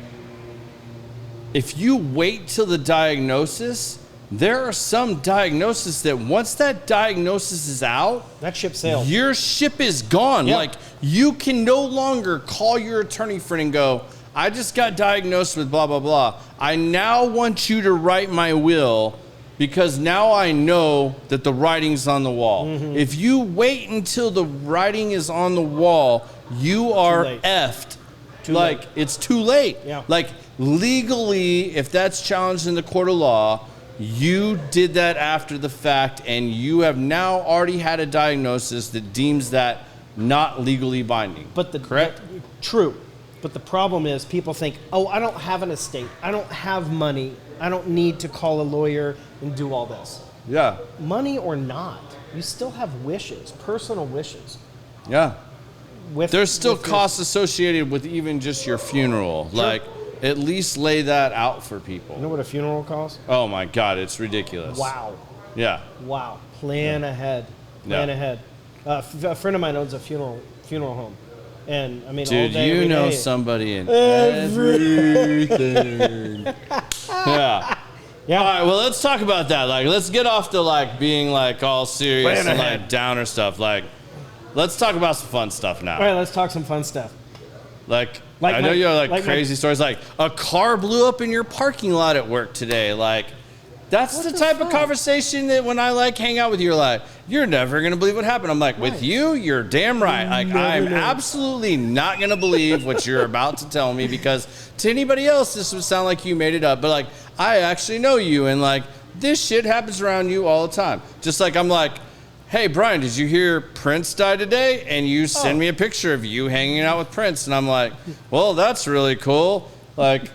If you wait till the diagnosis, there are some diagnoses that once that diagnosis is out, that ship sailed. Your ship is gone. Yep. Like, you can no longer call your attorney friend and go, I just got diagnosed with blah, blah, blah. I now want you to write my will because now I know that the writing's on the wall. Mm-hmm. If you wait until the writing is on the wall, you are effed. It's too late. Yeah. Like, legally, if that's challenged in the court of law, you did that after the fact, and you have now already had a diagnosis that deems that not legally binding. Correct? True. But the problem is people think, oh, I don't have an estate. I don't have money. I don't need to call a lawyer and do all this. Yeah. Money or not, you still have wishes, personal wishes. Yeah. There's still costs associated with even just your funeral. Sure. Like, at least lay that out for people. You know what a funeral costs? Oh my God, it's ridiculous. Wow. Yeah. Wow. Plan ahead. Plan ahead. A friend of mine owns a funeral home. And I mean, dude, all day, you know day, somebody in everything. Yeah. Yeah. All right, well, let's talk about that. Like, let's get off the, like, being, like, all serious and, like, downer stuff. Like, let's talk about some fun stuff now. All right, let's talk some fun stuff. Like I know you have, like crazy stories. Like, a car blew up in your parking lot at work today. Like, that's the type of conversation that when I, like, hang out with you, you're like, you're never going to believe what happened. I'm like, with you, you're damn right. Like, I'm absolutely not going to believe what you're about to tell me, because to anybody else, this would sound like you made it up. But, like, I actually know you, and, like, this shit happens around you all the time. Just like I'm like, hey, Brian, did you hear Prince died today? And you send me a picture of you hanging out with Prince. And I'm like, well, that's really cool. Like,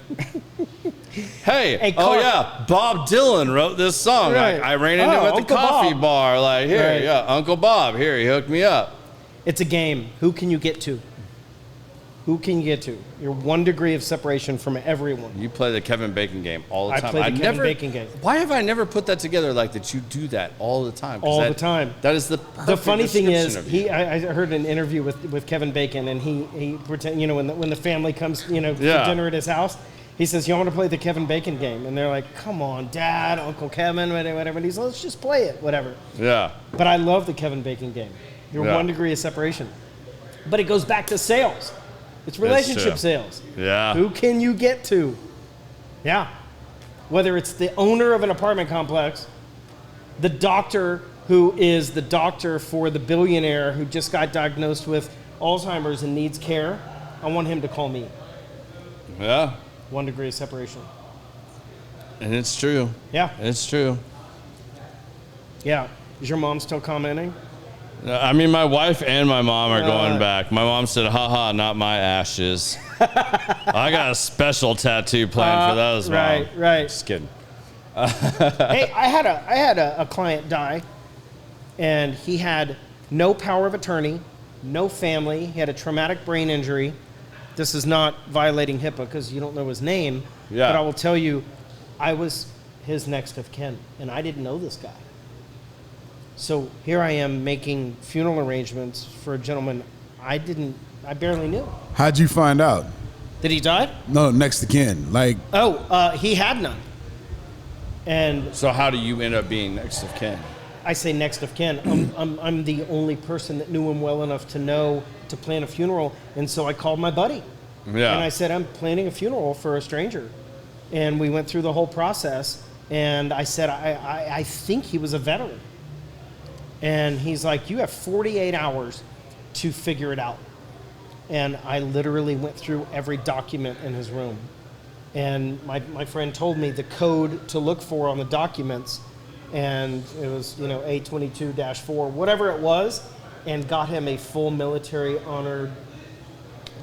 hey, oh, yeah, Bob Dylan wrote this song. Right. Like, I ran into him at the coffee bar. Like, here, yeah, Uncle Bob, here, he hooked me up. It's a game. Who can you get to? Who can you get to? You're 1 degree of separation from everyone. You play the Kevin Bacon game all the time. I play the Kevin Bacon game. Why have I never put that together like that? You do that all the time. All the time. That is the perfect The funny thing is, description of you. I heard an interview with Kevin Bacon, and he pretend, when the family comes, for dinner at his house, he says, you want to play the Kevin Bacon game? And they're like, come on, Dad, Uncle Kevin, whatever. And he's like, let's just play it, whatever. Yeah. But I love the Kevin Bacon game. You're 1 degree of separation. But it goes back to sales. It's relationship sales. Yeah. Who can you get to? Yeah. Whether it's the owner of an apartment complex, the doctor who is the doctor for the billionaire who just got diagnosed with Alzheimer's and needs care, I want him to call me. Yeah. 1 degree of separation. And it's true. Yeah. It's true. Yeah. Is your mom still commenting? I mean, my wife and my mom are going back. My mom said, haha, not my ashes. I got a special tattoo planned for those, Mom. Right. Just kidding. Hey, I had a client die, and he had no power of attorney, no family. He had a traumatic brain injury. This is not violating HIPAA because you don't know his name. Yeah. But I will tell you, I was his next of kin, and I didn't know this guy. So here I am making funeral arrangements for a gentleman I barely knew. How'd you find out? Did he die? No, next to kin. Like, he had none. And so how do you end up being next of kin? I say next of kin. I'm the only person that knew him well enough to know to plan a funeral. And so I called my buddy. Yeah. And I said, I'm planning a funeral for a stranger. And we went through the whole process. And I said, I think he was a veteran. And he's like, you have 48 hours to figure it out. And I literally went through every document in his room. And my friend told me the code to look for on the documents, and it was, A22-4, whatever it was, and got him a full military honored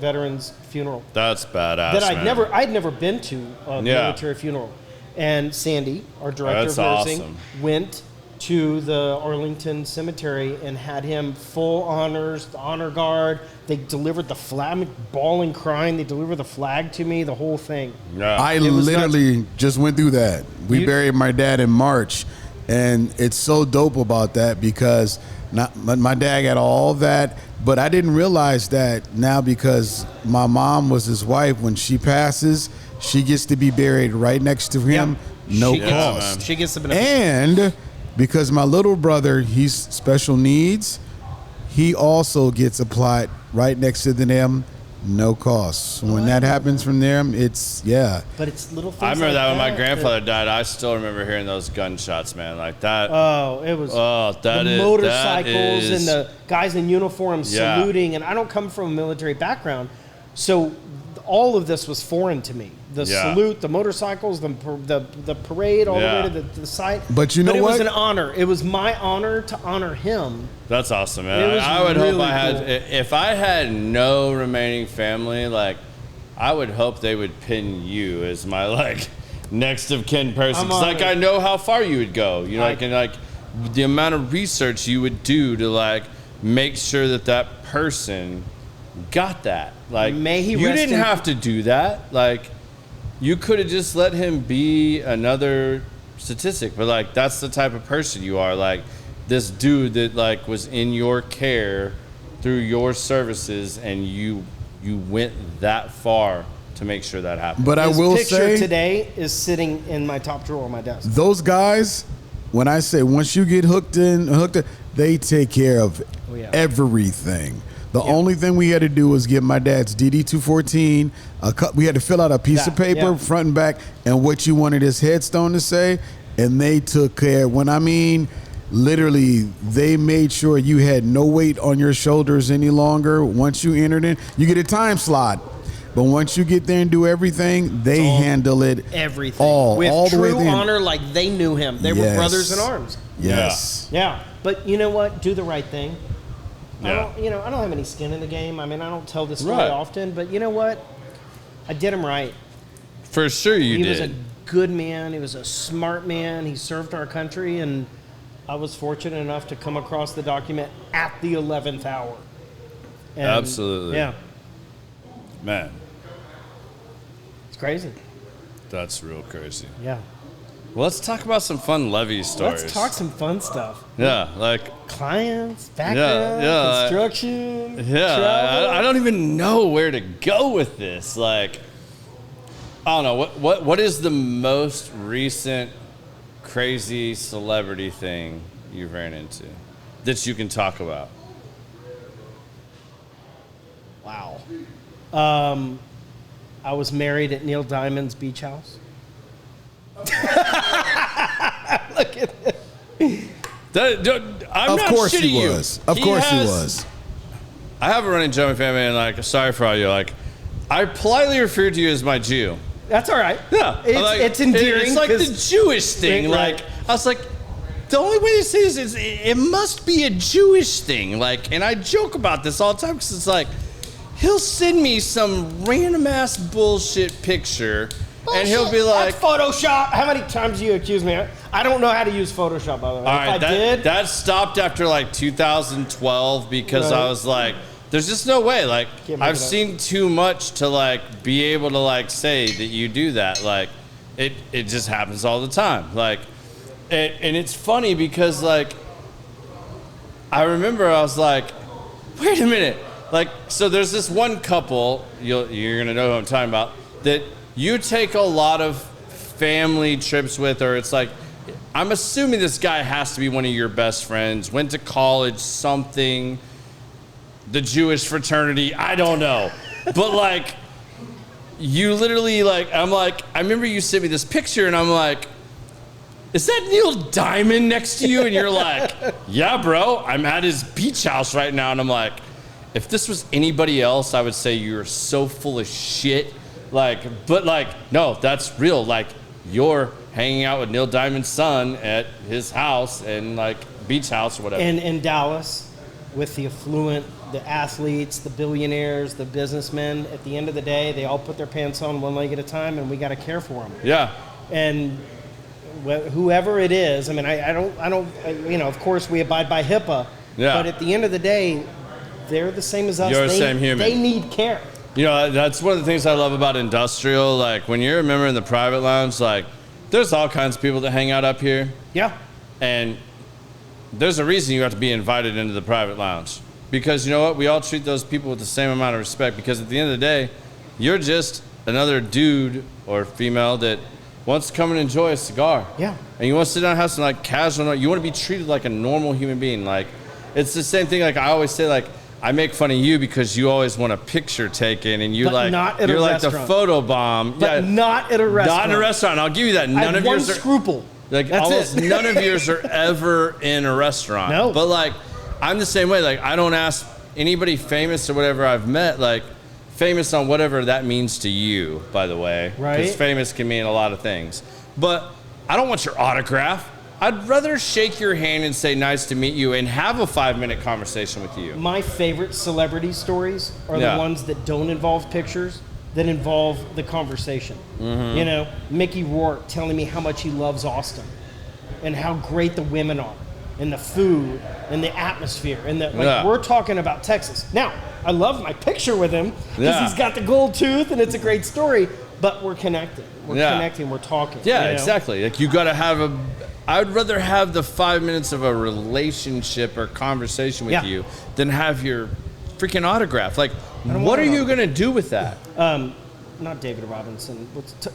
veterans funeral. That's badass. That I'd never been to a military funeral. And Sandy, our director of nursing, went to the Arlington Cemetery and had him full honors, the honor guard. They delivered the flag, I'm bawling, crying. They delivered the flag to me, the whole thing. Yeah. I literally just went through that. We buried my dad in March, and it's so dope about that because my dad got all that, but I didn't realize that now because my mom was his wife. When she passes, she gets to be buried right next to him, no cost. She gets the benefit. And because my little brother, he's special needs, he also gets applied right next to them, No cost. When that happens from there, it's But it's little things. I remember like that when my grandfather died. I still remember hearing those gunshots, man. Like that. Oh, it was. The motorcycles and the guys in uniform saluting. And I don't come from a military background, so all of this was foreign to me. The salute, the motorcycles, the parade, all the way to the site. But you know what? It was an honor. It was my honor to honor him. That's awesome, man. I would hope I had, if I had no remaining family, like, I would hope they would pin you as my, like, next of kin person. Because, like, I know how far you would go. You know, like the amount of research you would do to, like, make sure that person got that. Like, you didn't have to do that. Like, you could have just let him be another statistic. But, like, that's the type of person you are. Like, this dude that, like, was in your care through your services, and you went that far to make sure that happened. But I will say, this picture today is sitting in my top drawer on my desk. Those guys, when I say once you get hooked in, they take care of everything. The only thing we had to do was get my dad's DD-214. We had to fill out a piece of paper, front and back, and what you wanted his headstone to say, and they took care. When I mean, literally, they made sure you had no weight on your shoulders any longer. Once you entered in, you get a time slot. But once you get there and do everything, they handle it everything with all true the way honor, like they knew him. They were brothers in arms. Yes. Yeah. But you know what? Do the right thing. Yeah. I don't have any skin in the game. I mean, I don't tell this story often, but you know what? I did him right. For sure you did. He was a good man. He was a smart man. He served our country, and I was fortunate enough to come across the document at the 11th hour. And absolutely. Yeah. Man. It's crazy. That's real crazy. Yeah. Well, let's talk about some fun Levy stories. Let's talk some fun stuff. Yeah, like clients, background, construction. Yeah, I don't even know where to go with this. Like, I don't know what is the most recent crazy celebrity thing you've ran into that you can talk about? Wow. I was married at Neil Diamond's beach house. Look at this. Of course he was. Of course he was. I have a running joke with family, and like, sorry for all you. Like, I politely refer to you as my Jew. That's all right. Yeah, it's endearing. It's like the Jewish thing. Like, I was like, the only way to say this is it must be a Jewish thing. Like, and I joke about this all the time because it's like, he'll send me some random ass bullshit picture. And he'll be like, that's Photoshop. How many times do you accuse me? I don't know how to use Photoshop, by the way. All right, that stopped after like 2012 because I was like, there's just no way. Like, I've seen too much to like be able to like say that you do that. Like, it just happens all the time. Like, and it's funny because like, I remember I was like, wait a minute. Like, so there's this one couple, you're gonna know who I'm talking about, that you take a lot of family trips with, or it's like, I'm assuming this guy has to be one of your best friends, went to college, something, the Jewish fraternity, I don't know. But like, you literally like, I'm like, I remember you sent me this picture and I'm like, is that Neil Diamond next to you? And you're like, yeah, bro, I'm at his beach house right now. And I'm like, if this was anybody else, I would say you're so full of shit. Like, but like, no, that's real. Like, you're hanging out with Neil Diamond's son at his house and like beach house or whatever. And in Dallas, with the affluent, the athletes, the billionaires, the businessmen, at the end of the day, they all put their pants on one leg at a time, and we got to care for them. Yeah. And whoever it is, I mean, I don't, you know, of course we abide by HIPAA. Yeah. But at the end of the day, they're the same as us. You're the same human. They need care. You know, that's one of the things I love about industrial. Like, when you're a member in the private lounge, like, there's all kinds of people that hang out up here. Yeah. And there's a reason you have to be invited into the private lounge. Because you know what? We all treat those people with the same amount of respect. Because at the end of the day, you're just another dude or female that wants to come and enjoy a cigar. Yeah. And you want to sit down and have some, like, casual, you want to be treated like a normal human being. Like, it's the same thing. Like, I always say, like, I make fun of you because you always want a picture taken, and you're But not at a you're like the restaurant. photo bomb. But not at a restaurant. Not in a restaurant. I'll give you that. I None have of one yours are scruple. like That's almost it. none of yours are ever in a restaurant. No. But like I'm the same way. Like I don't ask anybody famous or whatever I've met, like famous on whatever that means to you, by the way. Right. Because famous can mean a lot of things. But I don't want your autograph. I'd rather shake your hand and say nice to meet you and have a 5-minute conversation with you. My favorite celebrity stories are Yeah. the ones that don't involve pictures, that involve the conversation. Mm-hmm. You know, Mickey Rourke telling me how much he loves Austin and how great the women are and the food and the atmosphere. And we're talking about Texas. Now, I love my picture with him because he's got the gold tooth and it's a great story, but we're connected. We're connecting, we're talking. Yeah, you know? exactly. Like you got to have I would rather have the 5 minutes of a relationship or conversation with you than have your freaking autograph. Like, what are you going to do with that? Not David Robinson.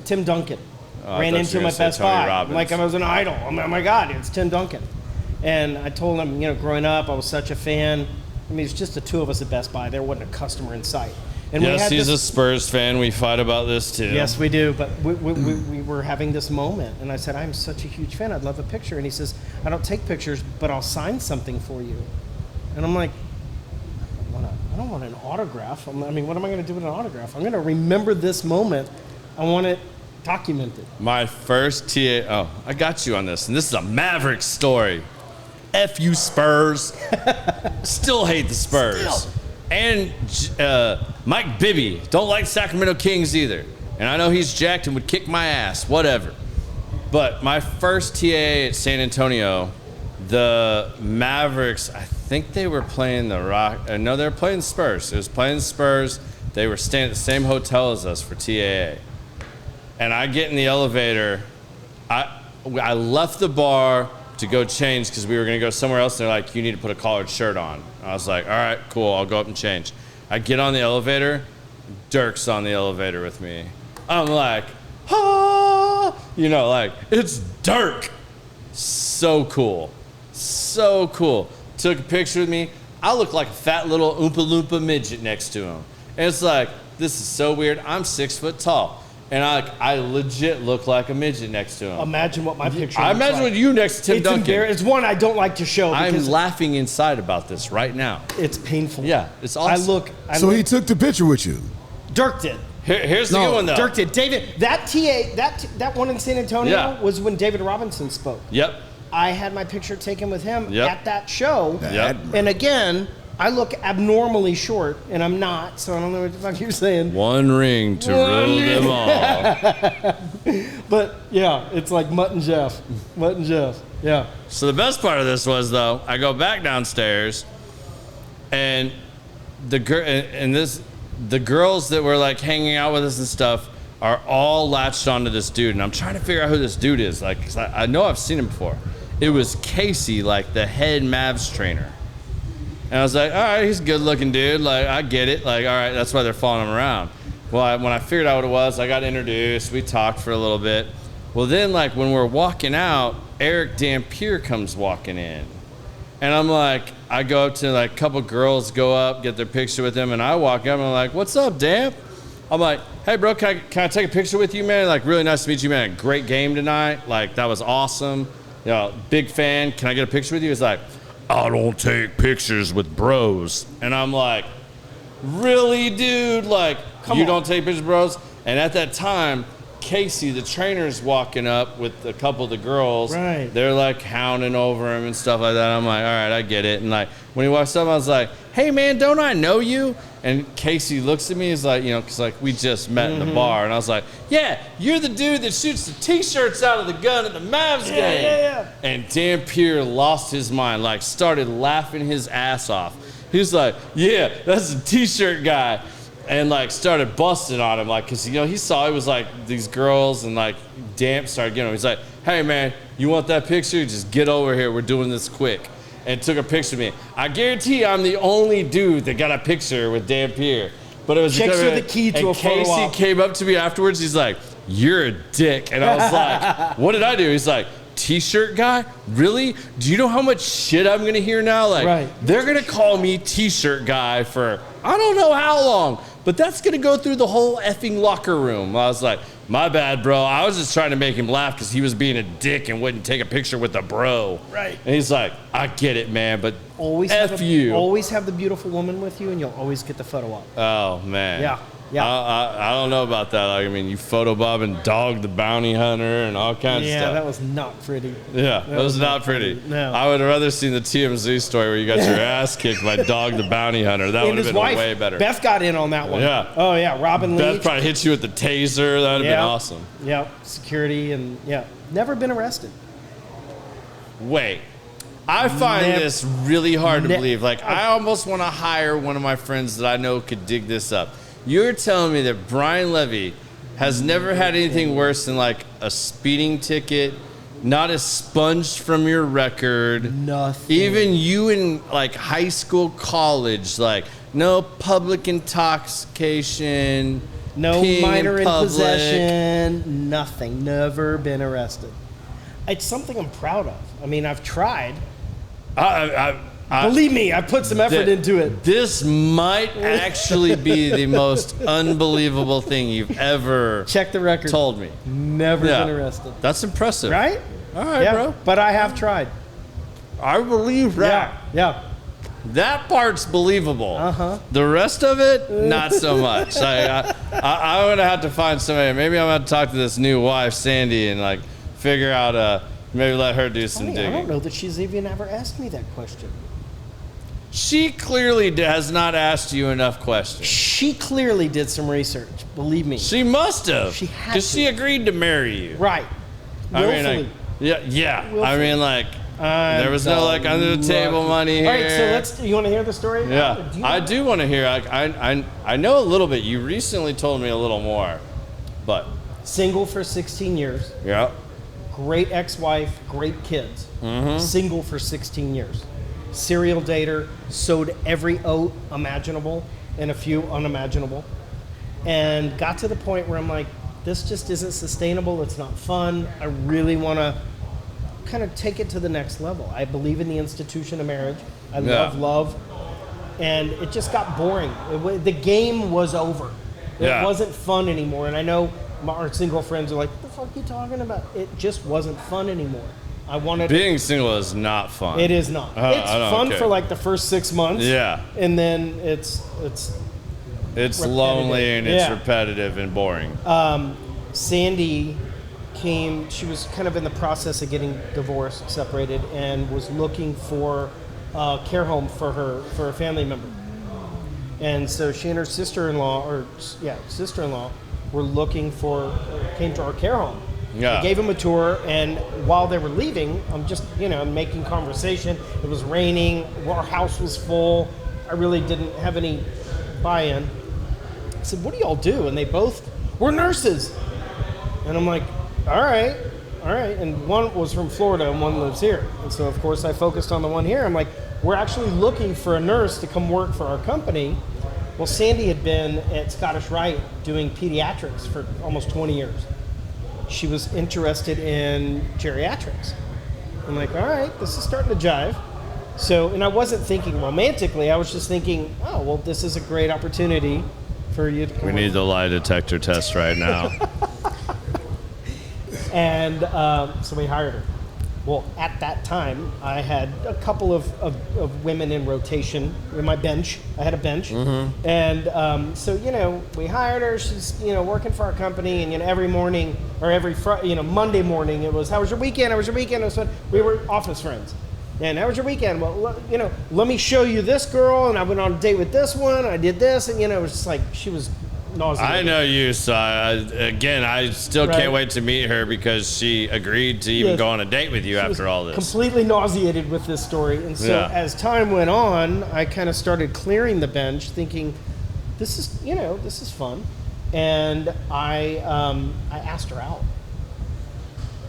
Tim Duncan. I Ran thought into you him were at gonna Best say Tony Buy. Robbins. Like I was an idol. I'm like, oh my God, it's Tim Duncan. And I told him, growing up, I was such a fan. I mean, it's just the two of us at Best Buy. There wasn't a customer in sight. And Yes, he's a Spurs fan. We fight about this too. Yes, we do. But we were having this moment, and I said, I'm such a huge fan. I'd love a picture. And he says, I don't take pictures, but I'll sign something for you. And I'm like, I don't want an autograph. I mean, what am I going to do with an autograph? I'm going to remember this moment. I want it documented. My first TA. Oh, I got you on this, and this is a Maverick story. F you Spurs. Still hate the Spurs. Still. And Mike Bibby, don't like Sacramento Kings either. And I know he's jacked and would kick my ass, whatever. But my first TA at San Antonio, the Mavericks, I think they were playing the Rock. No, they were playing the Spurs. It was playing the Spurs. They were staying at the same hotel as us for TAA. And I get in the elevator. I left the bar to go change because we were going to go somewhere else. And they're like, you need to put a collared shirt on. I was like, all right, cool. I'll go up and change. I get on the elevator. Dirk's on the elevator with me. I'm like, ah, like it's Dirk. So cool. So cool. Took a picture with me. I look like a fat little Oompa Loompa midget next to him. And it's like, this is so weird. I'm 6 foot tall. And I legit look like a midget next to him. Imagine what my picture I looks imagine like. with you next to Tim Duncan. It's one I don't like to show. I'm because laughing inside about this right now. It's painful. Yeah, it's awesome. So he took the picture with you? Dirk did. Here's the good one, though. Dirk did. David, that one in San Antonio was when David Robinson spoke. Yep. I had my picture taken with him at that show. Yep. And again, I look abnormally short, and I'm not, so I don't know what the fuck you're saying. One ring to rule them all. But, yeah, it's like Mutt and Jeff. Mutt and Jeff, yeah. So the best part of this was, though, I go back downstairs, and the girls that were, like, hanging out with us and stuff are all latched onto this dude, and I'm trying to figure out who this dude is, like, 'cause I know I've seen him before. It was Casey, like, the head Mavs trainer. And I was like, all right, he's a good-looking dude. Like, I get it. Like, all right, that's why they're following him around. Well, when I figured out what it was, I got introduced. We talked for a little bit. Well, then, like, when we're walking out, Eric Dampier comes walking in. And I'm like, I go up to, like, a couple girls go up, get their picture with him, and I walk up, and I'm like, what's up, Damp? I'm like, hey, bro, can I take a picture with you, man? Like, really nice to meet you, man. Great game tonight. Like, that was awesome. Big fan. Can I get a picture with you? He's like, I don't take pictures with bros. And I'm like, really, dude? Like, you don't take pictures with bros? And at that time, Casey, the trainer's walking up with a couple of the girls. Right. They're like hounding over him and stuff like that. I'm like, all right, I get it. And like, when he walks up, I was like, hey, man, don't I know you? And Casey looks at me, he's like, because like we just met in the bar. And I was like, yeah, you're the dude that shoots the T-shirts out of the gun at the Mavs game. Yeah. And Dampier lost his mind, like started laughing his ass off. He was like, yeah, that's a T-shirt guy. And like started busting on him, like, cause he saw it was like these girls and like Damp started getting him. He's like, hey man, you want that picture? Just get over here. We're doing this quick. And took a picture of me. I guarantee I'm the only dude that got a picture with Dampier. But it was Chicks are the key to a photo op. Casey came up to me afterwards. He's like, you're a dick. And I was like, what did I do? He's like, T-shirt guy? Really? Do you know how much shit I'm gonna hear now? Like, they're gonna call me T-shirt guy for I don't know how long, but that's gonna go through the whole effing locker room. I was like, my bad, bro. I was just trying to make him laugh because he was being a dick and wouldn't take a picture with a bro. Right. And he's like, I get it, man, but always F you. Always have the beautiful woman with you, and you'll always get the photo op. Oh, man. Yeah. Yeah. I don't know about that. Like, I mean, you photobob and Dog the Bounty Hunter and all kinds of stuff. Yeah, that was not pretty. Yeah, that was not pretty. No. I would have rather seen the TMZ story where you got your ass kicked by Dog the Bounty Hunter. That would have been way better. Beth got in on that one. Yeah. Oh, yeah. Robin Leach. Beth probably hit you with the taser. That would have been awesome. Yeah. Security and, never been arrested. Wait. I find this really hard to believe. Like, I almost want to hire one of my friends that I know could dig this up. You're telling me that Brian Levy has never had anything worse than like a speeding ticket, not expunged from your record. Nothing. Even you in like high school, college, like no public intoxication, no minor in possession, nothing. Never been arrested. It's something I'm proud of. I mean, I've tried. Believe me, I put some effort into it. This might actually be the most unbelievable thing you've ever check the record. Told me. Never been arrested. That's impressive. Right? All right, bro. But I have tried. I believe that. Yeah. That part's believable. Uh-huh. The rest of it, not so much. I'm going to have to find somebody. Maybe I'm going to talk to this new wife, Sandy, and like figure out, maybe let her do some digging. I don't know that she's even ever asked me that question. She clearly has not asked you enough questions. She clearly did some research, believe me. She must have. She had to. Because she agreed to marry you. Right. Willfully. I mean, yeah. Willfully. I mean, like, there was no, like, under the table money here. All right, so you want to hear the story? Yeah. I do want to hear. I know a little bit. You recently told me a little more, but. Single for 16 years. Yeah. Great ex-wife, great kids. Mm-hmm. Single for 16 years. Serial dater, sowed every oat imaginable and a few unimaginable, and got to the point where I'm like, this just isn't sustainable. It's not fun. I really want to kind of take it to the next level. I believe in the institution of marriage. I love, and it just got boring. The game was over. It wasn't fun anymore. And I know our single friends are like, what the fuck are you talking about? It just wasn't fun anymore. Being single is not fun. It is not. It's fun for like the first 6 months. Yeah. And then it's lonely and it's repetitive and boring. Sandy came, she was kind of in the process of getting divorced, separated, and was looking for a care home for a family member. And so she and her sister-in-law came to our care home. I gave them a tour, and while they were leaving, I'm just, making conversation. It was raining, our house was full. I really didn't have any buy-in. I said, what do y'all do? And they both, we're nurses. And I'm like, all right. And one was from Florida and one lives here. And so, of course, I focused on the one here. I'm like, we're actually looking for a nurse to come work for our company. Well, Sandy had been at Scottish Rite doing pediatrics for almost 20 years. She was interested in geriatrics. I'm like, all right, this is starting to jive. So, and I wasn't thinking romantically. I was just thinking, oh, well, this is a great opportunity for you to come We need the lie detector test right now. And so we hired her. Well, at that time, I had a couple of women in rotation in my bench. I had a bench. Mm-hmm. And so, we hired her. She's, working for our company. And, every morning or every Monday morning, it was, how was your weekend? How was your weekend? It was fun. We were office friends. And how was your weekend? Well, let me show you this girl. And I went on a date with this one. I did this. And, it was just like, she was nauseated. I know you, so I still can't wait to meet her because she agreed to even go on a date with you after all this. Completely nauseated with this story. And so as time went on, I kind of started clearing the bench thinking, this is fun. And I asked her out.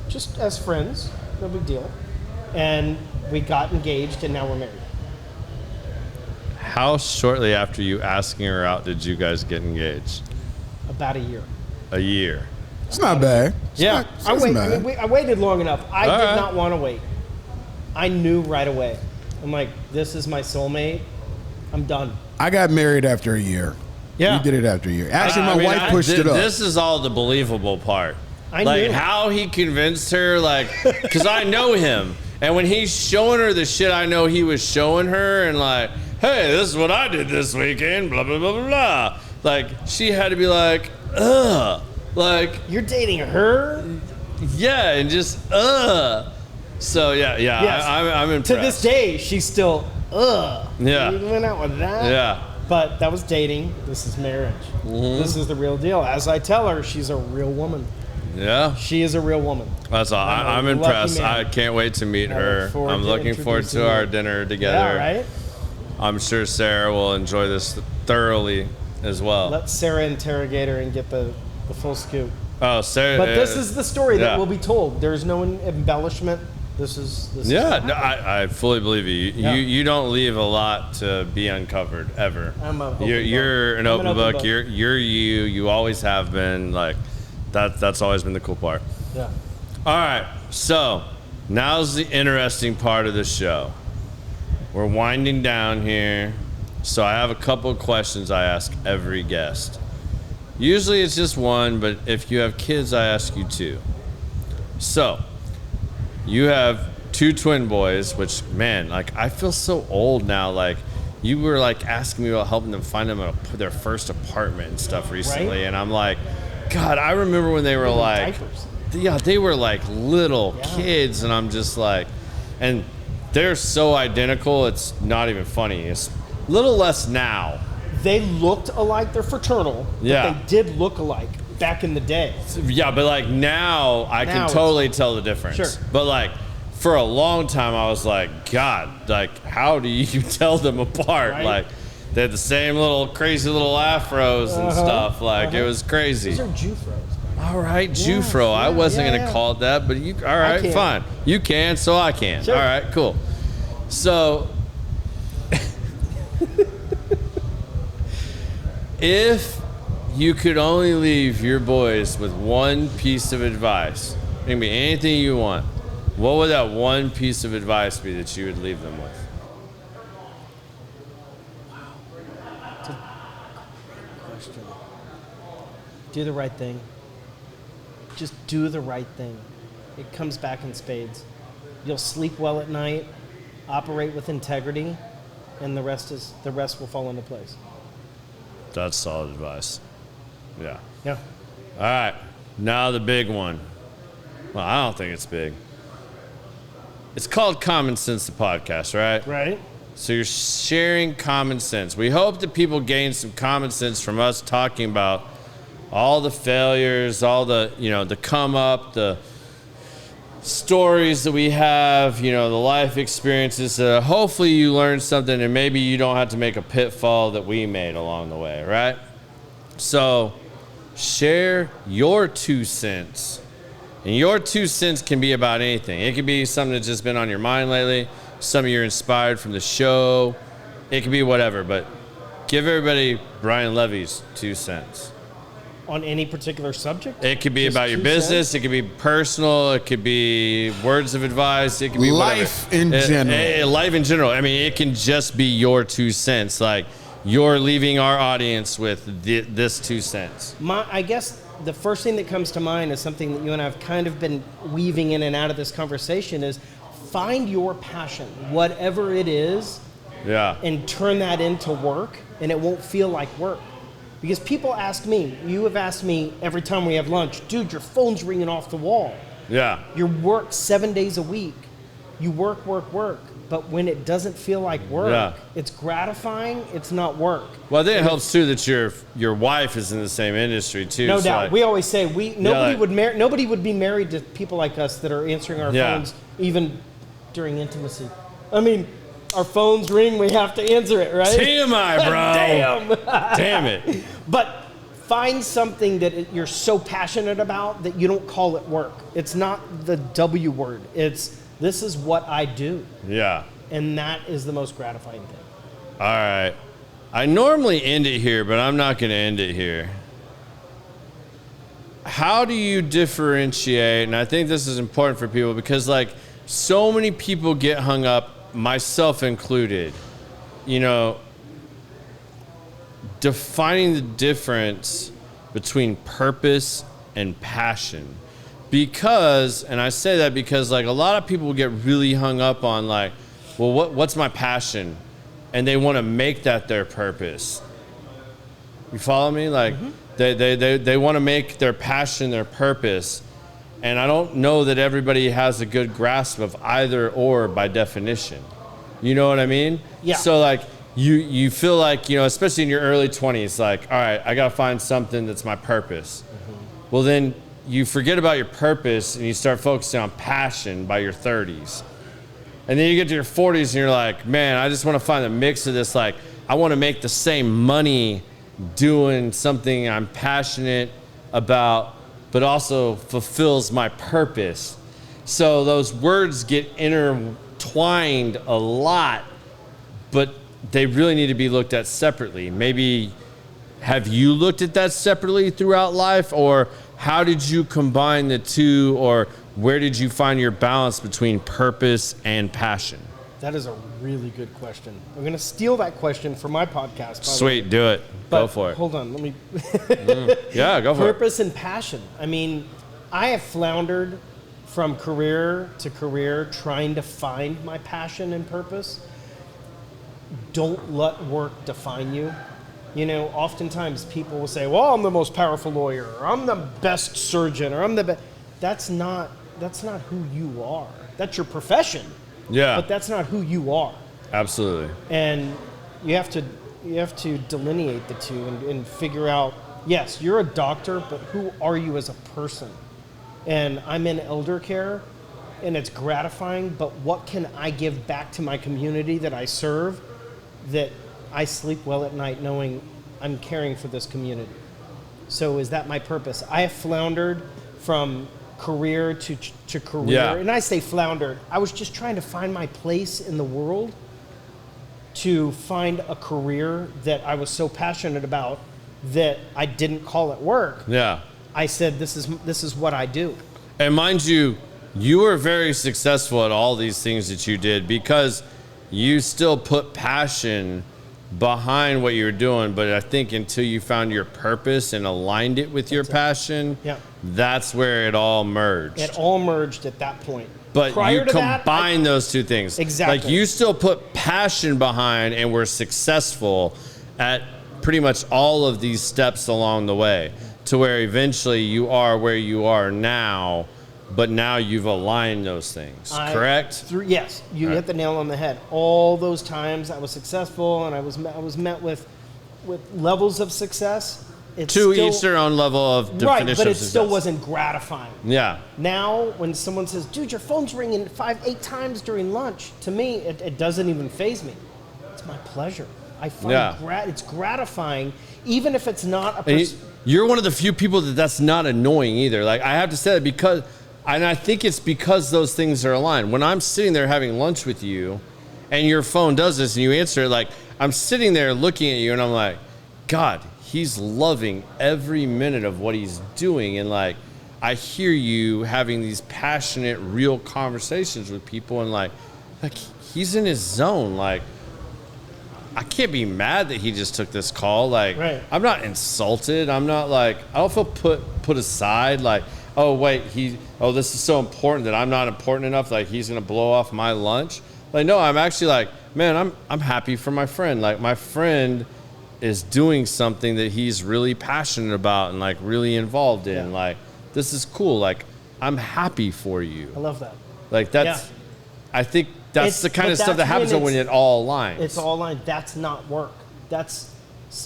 Just as friends, no big deal. And we got engaged and now we're married. How shortly after you asking her out did you guys get engaged? About a year. A year. It's not bad. I waited long enough. I did not want to wait. I knew right away. I'm like, this is my soulmate. I'm done. I got married after a year. Yeah. We did it after a year. Actually, my wife pushed it up. This is all the believable part. I knew. How he convinced her, because I know him. And when he's showing her the shit I know he was showing her and hey, this is what I did this weekend, blah, blah, blah, blah, blah. She had to be like, ugh. You're dating her? Yeah, and just, ugh. So, yes. I'm impressed. To this day, she's still, ugh. Yeah. You went out with that? Yeah. But that was dating. This is marriage. Mm-hmm. This is the real deal. As I tell her, she's a real woman. Yeah. She is a real woman. That's all. I'm impressed. I can't wait to meet her. I'm looking forward to our dinner together. Yeah, right? I'm sure Sarah will enjoy this thoroughly as well. Let Sarah interrogate her and get the full scoop. Oh, Sarah. But this is the story that will be told. There's no embellishment. This is I fully believe you. You don't leave a lot to be uncovered ever. You're an open book. You're you. You always have been. That's always been the cool part. Yeah. All right. So now's the interesting part of the show. We're winding down here. So I have a couple of questions I ask every guest. Usually it's just one, but if you have kids, I ask you two. So you have two twin boys, which, man, I feel so old now. You were asking me about helping them find their first apartment and stuff recently. Right? And I'm like, God, I remember when they were diapers. Yeah, they were little kids. And I'm just and they're so identical, it's not even funny. It's a little less now. They looked alike. They're fraternal. But they did look alike back in the day. Yeah, but now I can totally tell the difference. Sure. But for a long time I was God, how do you tell them apart? Right? They had the same crazy little afros and stuff. It was crazy. These are Jufros. All right, Jufro. I wasn't going to call it that, but you. All right, fine. You can, so I can. Sure. All right, cool. So, if you could only leave your boys with one piece of advice, it can be anything you want, what would that one piece of advice be that you would leave them with? Wow. That's a great question. Do the right thing. Just do the right thing. It comes back in spades. You'll sleep well at night, operate with integrity, and the rest will fall into place. That's solid advice. Yeah. Yeah. All right. Now the big one. Well, I don't think it's big. It's called Common Sense, the podcast, right? Right. So you're sharing common sense. We hope that people gain some common sense from us talking about all the failures, all the, the come up, the stories that we have, the life experiences. Hopefully you learn something and maybe you don't have to make a pitfall that we made along the way, right? So share your 2 cents. And your 2 cents can be about anything. It could be something that's just been on your mind lately, something you're inspired from the show. It could be whatever, but give everybody Brian Levy's 2 cents. On any particular subject? It could be just about your business. Cents? It could be personal. It could be words of advice. It could be life in general. Life in general. I mean, it can just be your 2 cents. You're leaving our audience with this 2 cents. I guess the first thing that comes to mind is something that you and I have kind of been weaving in and out of this conversation is find your passion, whatever it is, and turn that into work, and it won't feel like work. Because people ask me, you have asked me every time we have lunch, dude, your phone's ringing off the wall. Yeah. You work 7 days a week. You work. But when it doesn't feel like work, it's gratifying, it's not work. Well, I think it helps too that your wife is in the same industry too. No doubt. We always say nobody would be married to people like us that are answering our phones even during intimacy. I mean, our phones ring, we have to answer it, right? TMI, bro. Damn. Damn it. But find something that you're so passionate about that you don't call it work. It's not the W word. This is what I do. Yeah. And that is the most gratifying thing. All right. I normally end it here, but I'm not going to end it here. how do you differentiate? And I think this is important for people because like so many people get hung up, myself included, defining the difference between purpose and passion. Because, and I say that because like a lot of people get really hung up on like, well, what's my passion? And they want to make that their purpose. You follow me? Like they want to make their passion their purpose. And I don't know that everybody has a good grasp of either or by definition. You know what I mean? Yeah. So like you feel like, especially in your early 20s, like, all right, I got to find something that's my purpose. Well, then you forget about your purpose and you start focusing on passion by your 30s. And then you get to your 40s and you're like, man, I just want to find a mix of this. Like, I want to make the same money doing something I'm passionate about, but also fulfills my purpose. So those words get intertwined a lot, but they really need to be looked at separately. Maybe have you looked at that separately throughout life, or how did you combine the two, or where did you find your balance between purpose and passion? That is a really good question. I'm going to steal that question for my podcast. Sweet, do it. Go for it. Hold on, let me. Yeah, go for it. Purpose and passion. I mean, I have floundered from career to career trying to find my passion and purpose. Don't let work define you. Oftentimes people will say, well, I'm the most powerful lawyer, or I'm the best surgeon, or I'm the best. That's not who you are. That's your profession. Yeah. But that's not who you are. Absolutely. And you have to delineate the two and figure out, yes, you're a doctor, but who are you as a person? And I'm in elder care, and it's gratifying, but what can I give back to my community that I serve, that I sleep well at night knowing I'm caring for this community? So is that my purpose? I have floundered from career to career. Yeah. And I say floundered. I was just trying to find my place in the world, to find a career that I was so passionate about that I didn't call it work. Yeah. I said, this is what I do. And mind you, you were very successful at all these things that you did because you still put passion behind what you were doing. But I think until you found your purpose and aligned it with your passion, that's where it all merged. It all merged at that point. But prior you combine those two things. Exactly. Like you still put passion behind and were successful at pretty much all of these steps along the way, to where eventually you are where you are now, but now you've aligned those things, correct? Yes, you hit the nail on the head. All those times I was successful, and I was met with levels of success. Each their own level of definition right, but it of success. still wasn't gratifying. Yeah. Now, when someone says, dude, your phone's ringing 5-8 times during lunch, to me, it doesn't even faze me. It's my pleasure. I find it's gratifying, even if it's not a person. You're one of the few people that's not annoying either. Like, I have to say that because, and I think it's because those things are aligned. When I'm sitting there having lunch with you, and your phone does this, and you answer it, like, I'm sitting there looking at you, and I'm like, God, he's loving every minute of what he's doing. And like, I hear you having these passionate, real conversations with people, and like he's in his zone. Like, I can't be mad that he just took this call. Like, I'm not insulted. I'm not like, I don't feel put aside. Like, oh wait, this is so important that I'm not important enough. Like, he's gonna blow off my lunch. Like, no, I'm actually like, man, I'm happy for my friend. Like, my friend is doing something that he's really passionate about and like really involved in. Yeah. Like, this is cool. Like, I'm happy for you. I love that. Like, that's, I think that's the kind of stuff that happens when it all aligns. It's all aligned. That's not work. That's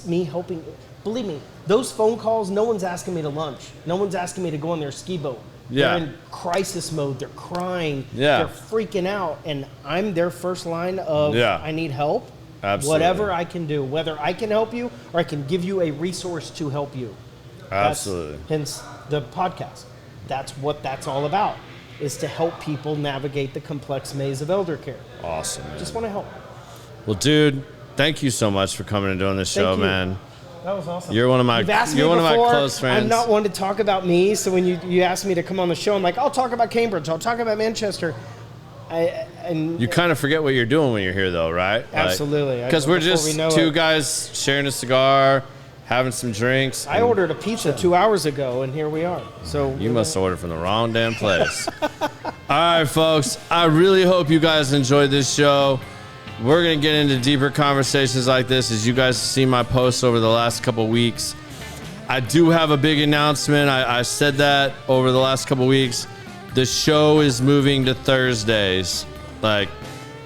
me helping. Believe me, those phone calls, no one's asking me to lunch. No one's asking me to go on their ski boat. Yeah. They're in crisis mode. They're crying. Yeah. They're freaking out. And I'm their first line of, I need help. Absolutely. Whatever I can do, whether I can help you or I can give you a resource to help you. Absolutely. Hence the podcast. That's what that's all about, is to help people navigate the complex maze of elder care. Awesome, man. Just want to help. Well, dude, thank you so much for coming and doing this show, man. That was awesome. You're one of my close friends. I'm not one to talk about me, so when you asked me to come on the show, I'm like, I'll talk about Cambridge, I'll talk about Manchester. You kind of forget what you're doing when you're here, though, right? Absolutely. Because we're just two guys sharing a cigar, having some drinks. I ordered a pizza 2 hours ago, and here we are. So you must have ordered from the wrong damn place. All right, folks. I really hope you guys enjoyed this show. We're going to get into deeper conversations like this as you guys see my posts over the last couple weeks. I do have a big announcement. I said that over the last couple weeks. The show is moving to Thursdays. Like,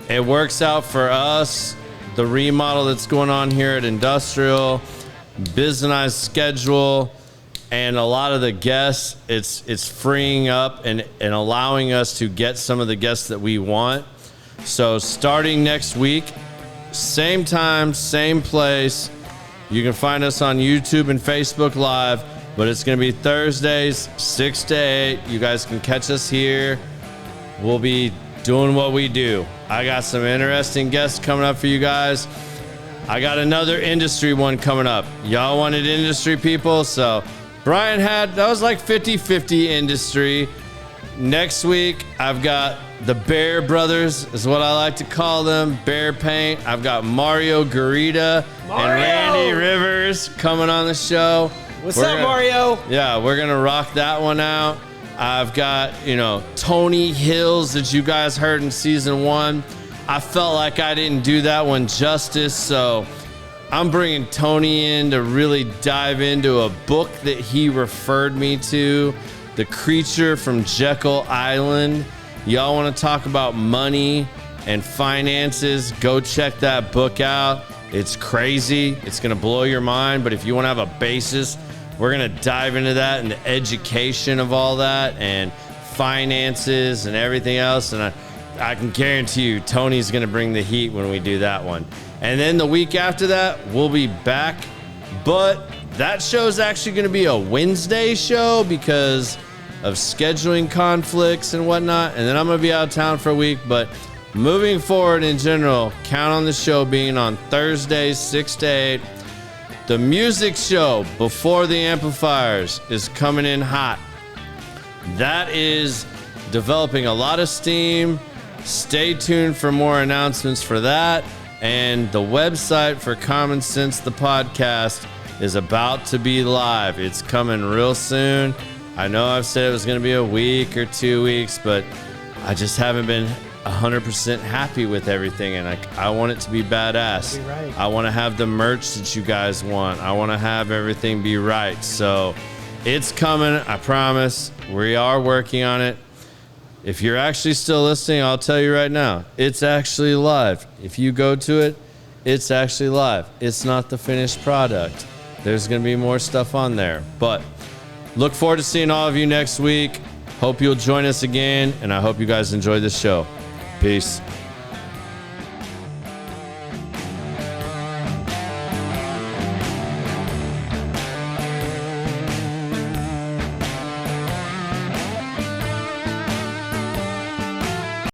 it works out for us. The remodel that's going on here at Industrial, Business schedule, and a lot of the guests, it's freeing up and allowing us to get some of the guests that we want. So starting next week, same time, same place. You can find us on YouTube and Facebook Live, but it's going to be Thursdays, 6 to 8. You guys can catch us here. We'll be doing what we do. I got some interesting guests coming up for you guys. I got another industry one coming up. Y'all wanted industry people, so Brian that was like 50-50 industry. Next week, I've got the Bear Brothers, is what I like to call them, Bear Paint. I've got Mario Garita and Randy Rivers coming on the show. What's up, Mario? Yeah, we're going to rock that one out. I've got, Tony Hills that you guys heard in season 1. I felt like I didn't do that one justice, so I'm bringing Tony in to really dive into a book that he referred me to, The Creature from Jekyll Island. Y'all want to talk about money and finances, go check that book out. It's crazy. It's going to blow your mind, but if you want to have a basis, we're going to dive into that and the education of all that and finances and everything else. And I can guarantee you Tony's going to bring the heat when we do that one. And then the week after that, we'll be back. But that show's actually going to be a Wednesday show because of scheduling conflicts and whatnot. And then I'm going to be out of town for a week. But moving forward in general, count on the show being on Thursdays, 6 to 8. The music show before the amplifiers is coming in hot. That is developing a lot of steam. Stay tuned for more announcements for that. And the website for Common Sense, the podcast, is about to be live. It's coming real soon. I know I've said it was going to be a week or 2 weeks, but I just haven't been 100% happy with everything, and I want it to be badass. Be right. I want to have the merch that you guys want. I want to have everything be right. So it's coming, I promise. We are working on it. If you're actually still listening, I'll tell you right now, it's actually live. If you go to it, it's actually live. It's not the finished product. There's going to be more stuff on there. But look forward to seeing all of you next week. Hope you'll join us again, and I hope you guys enjoy this show. Peace.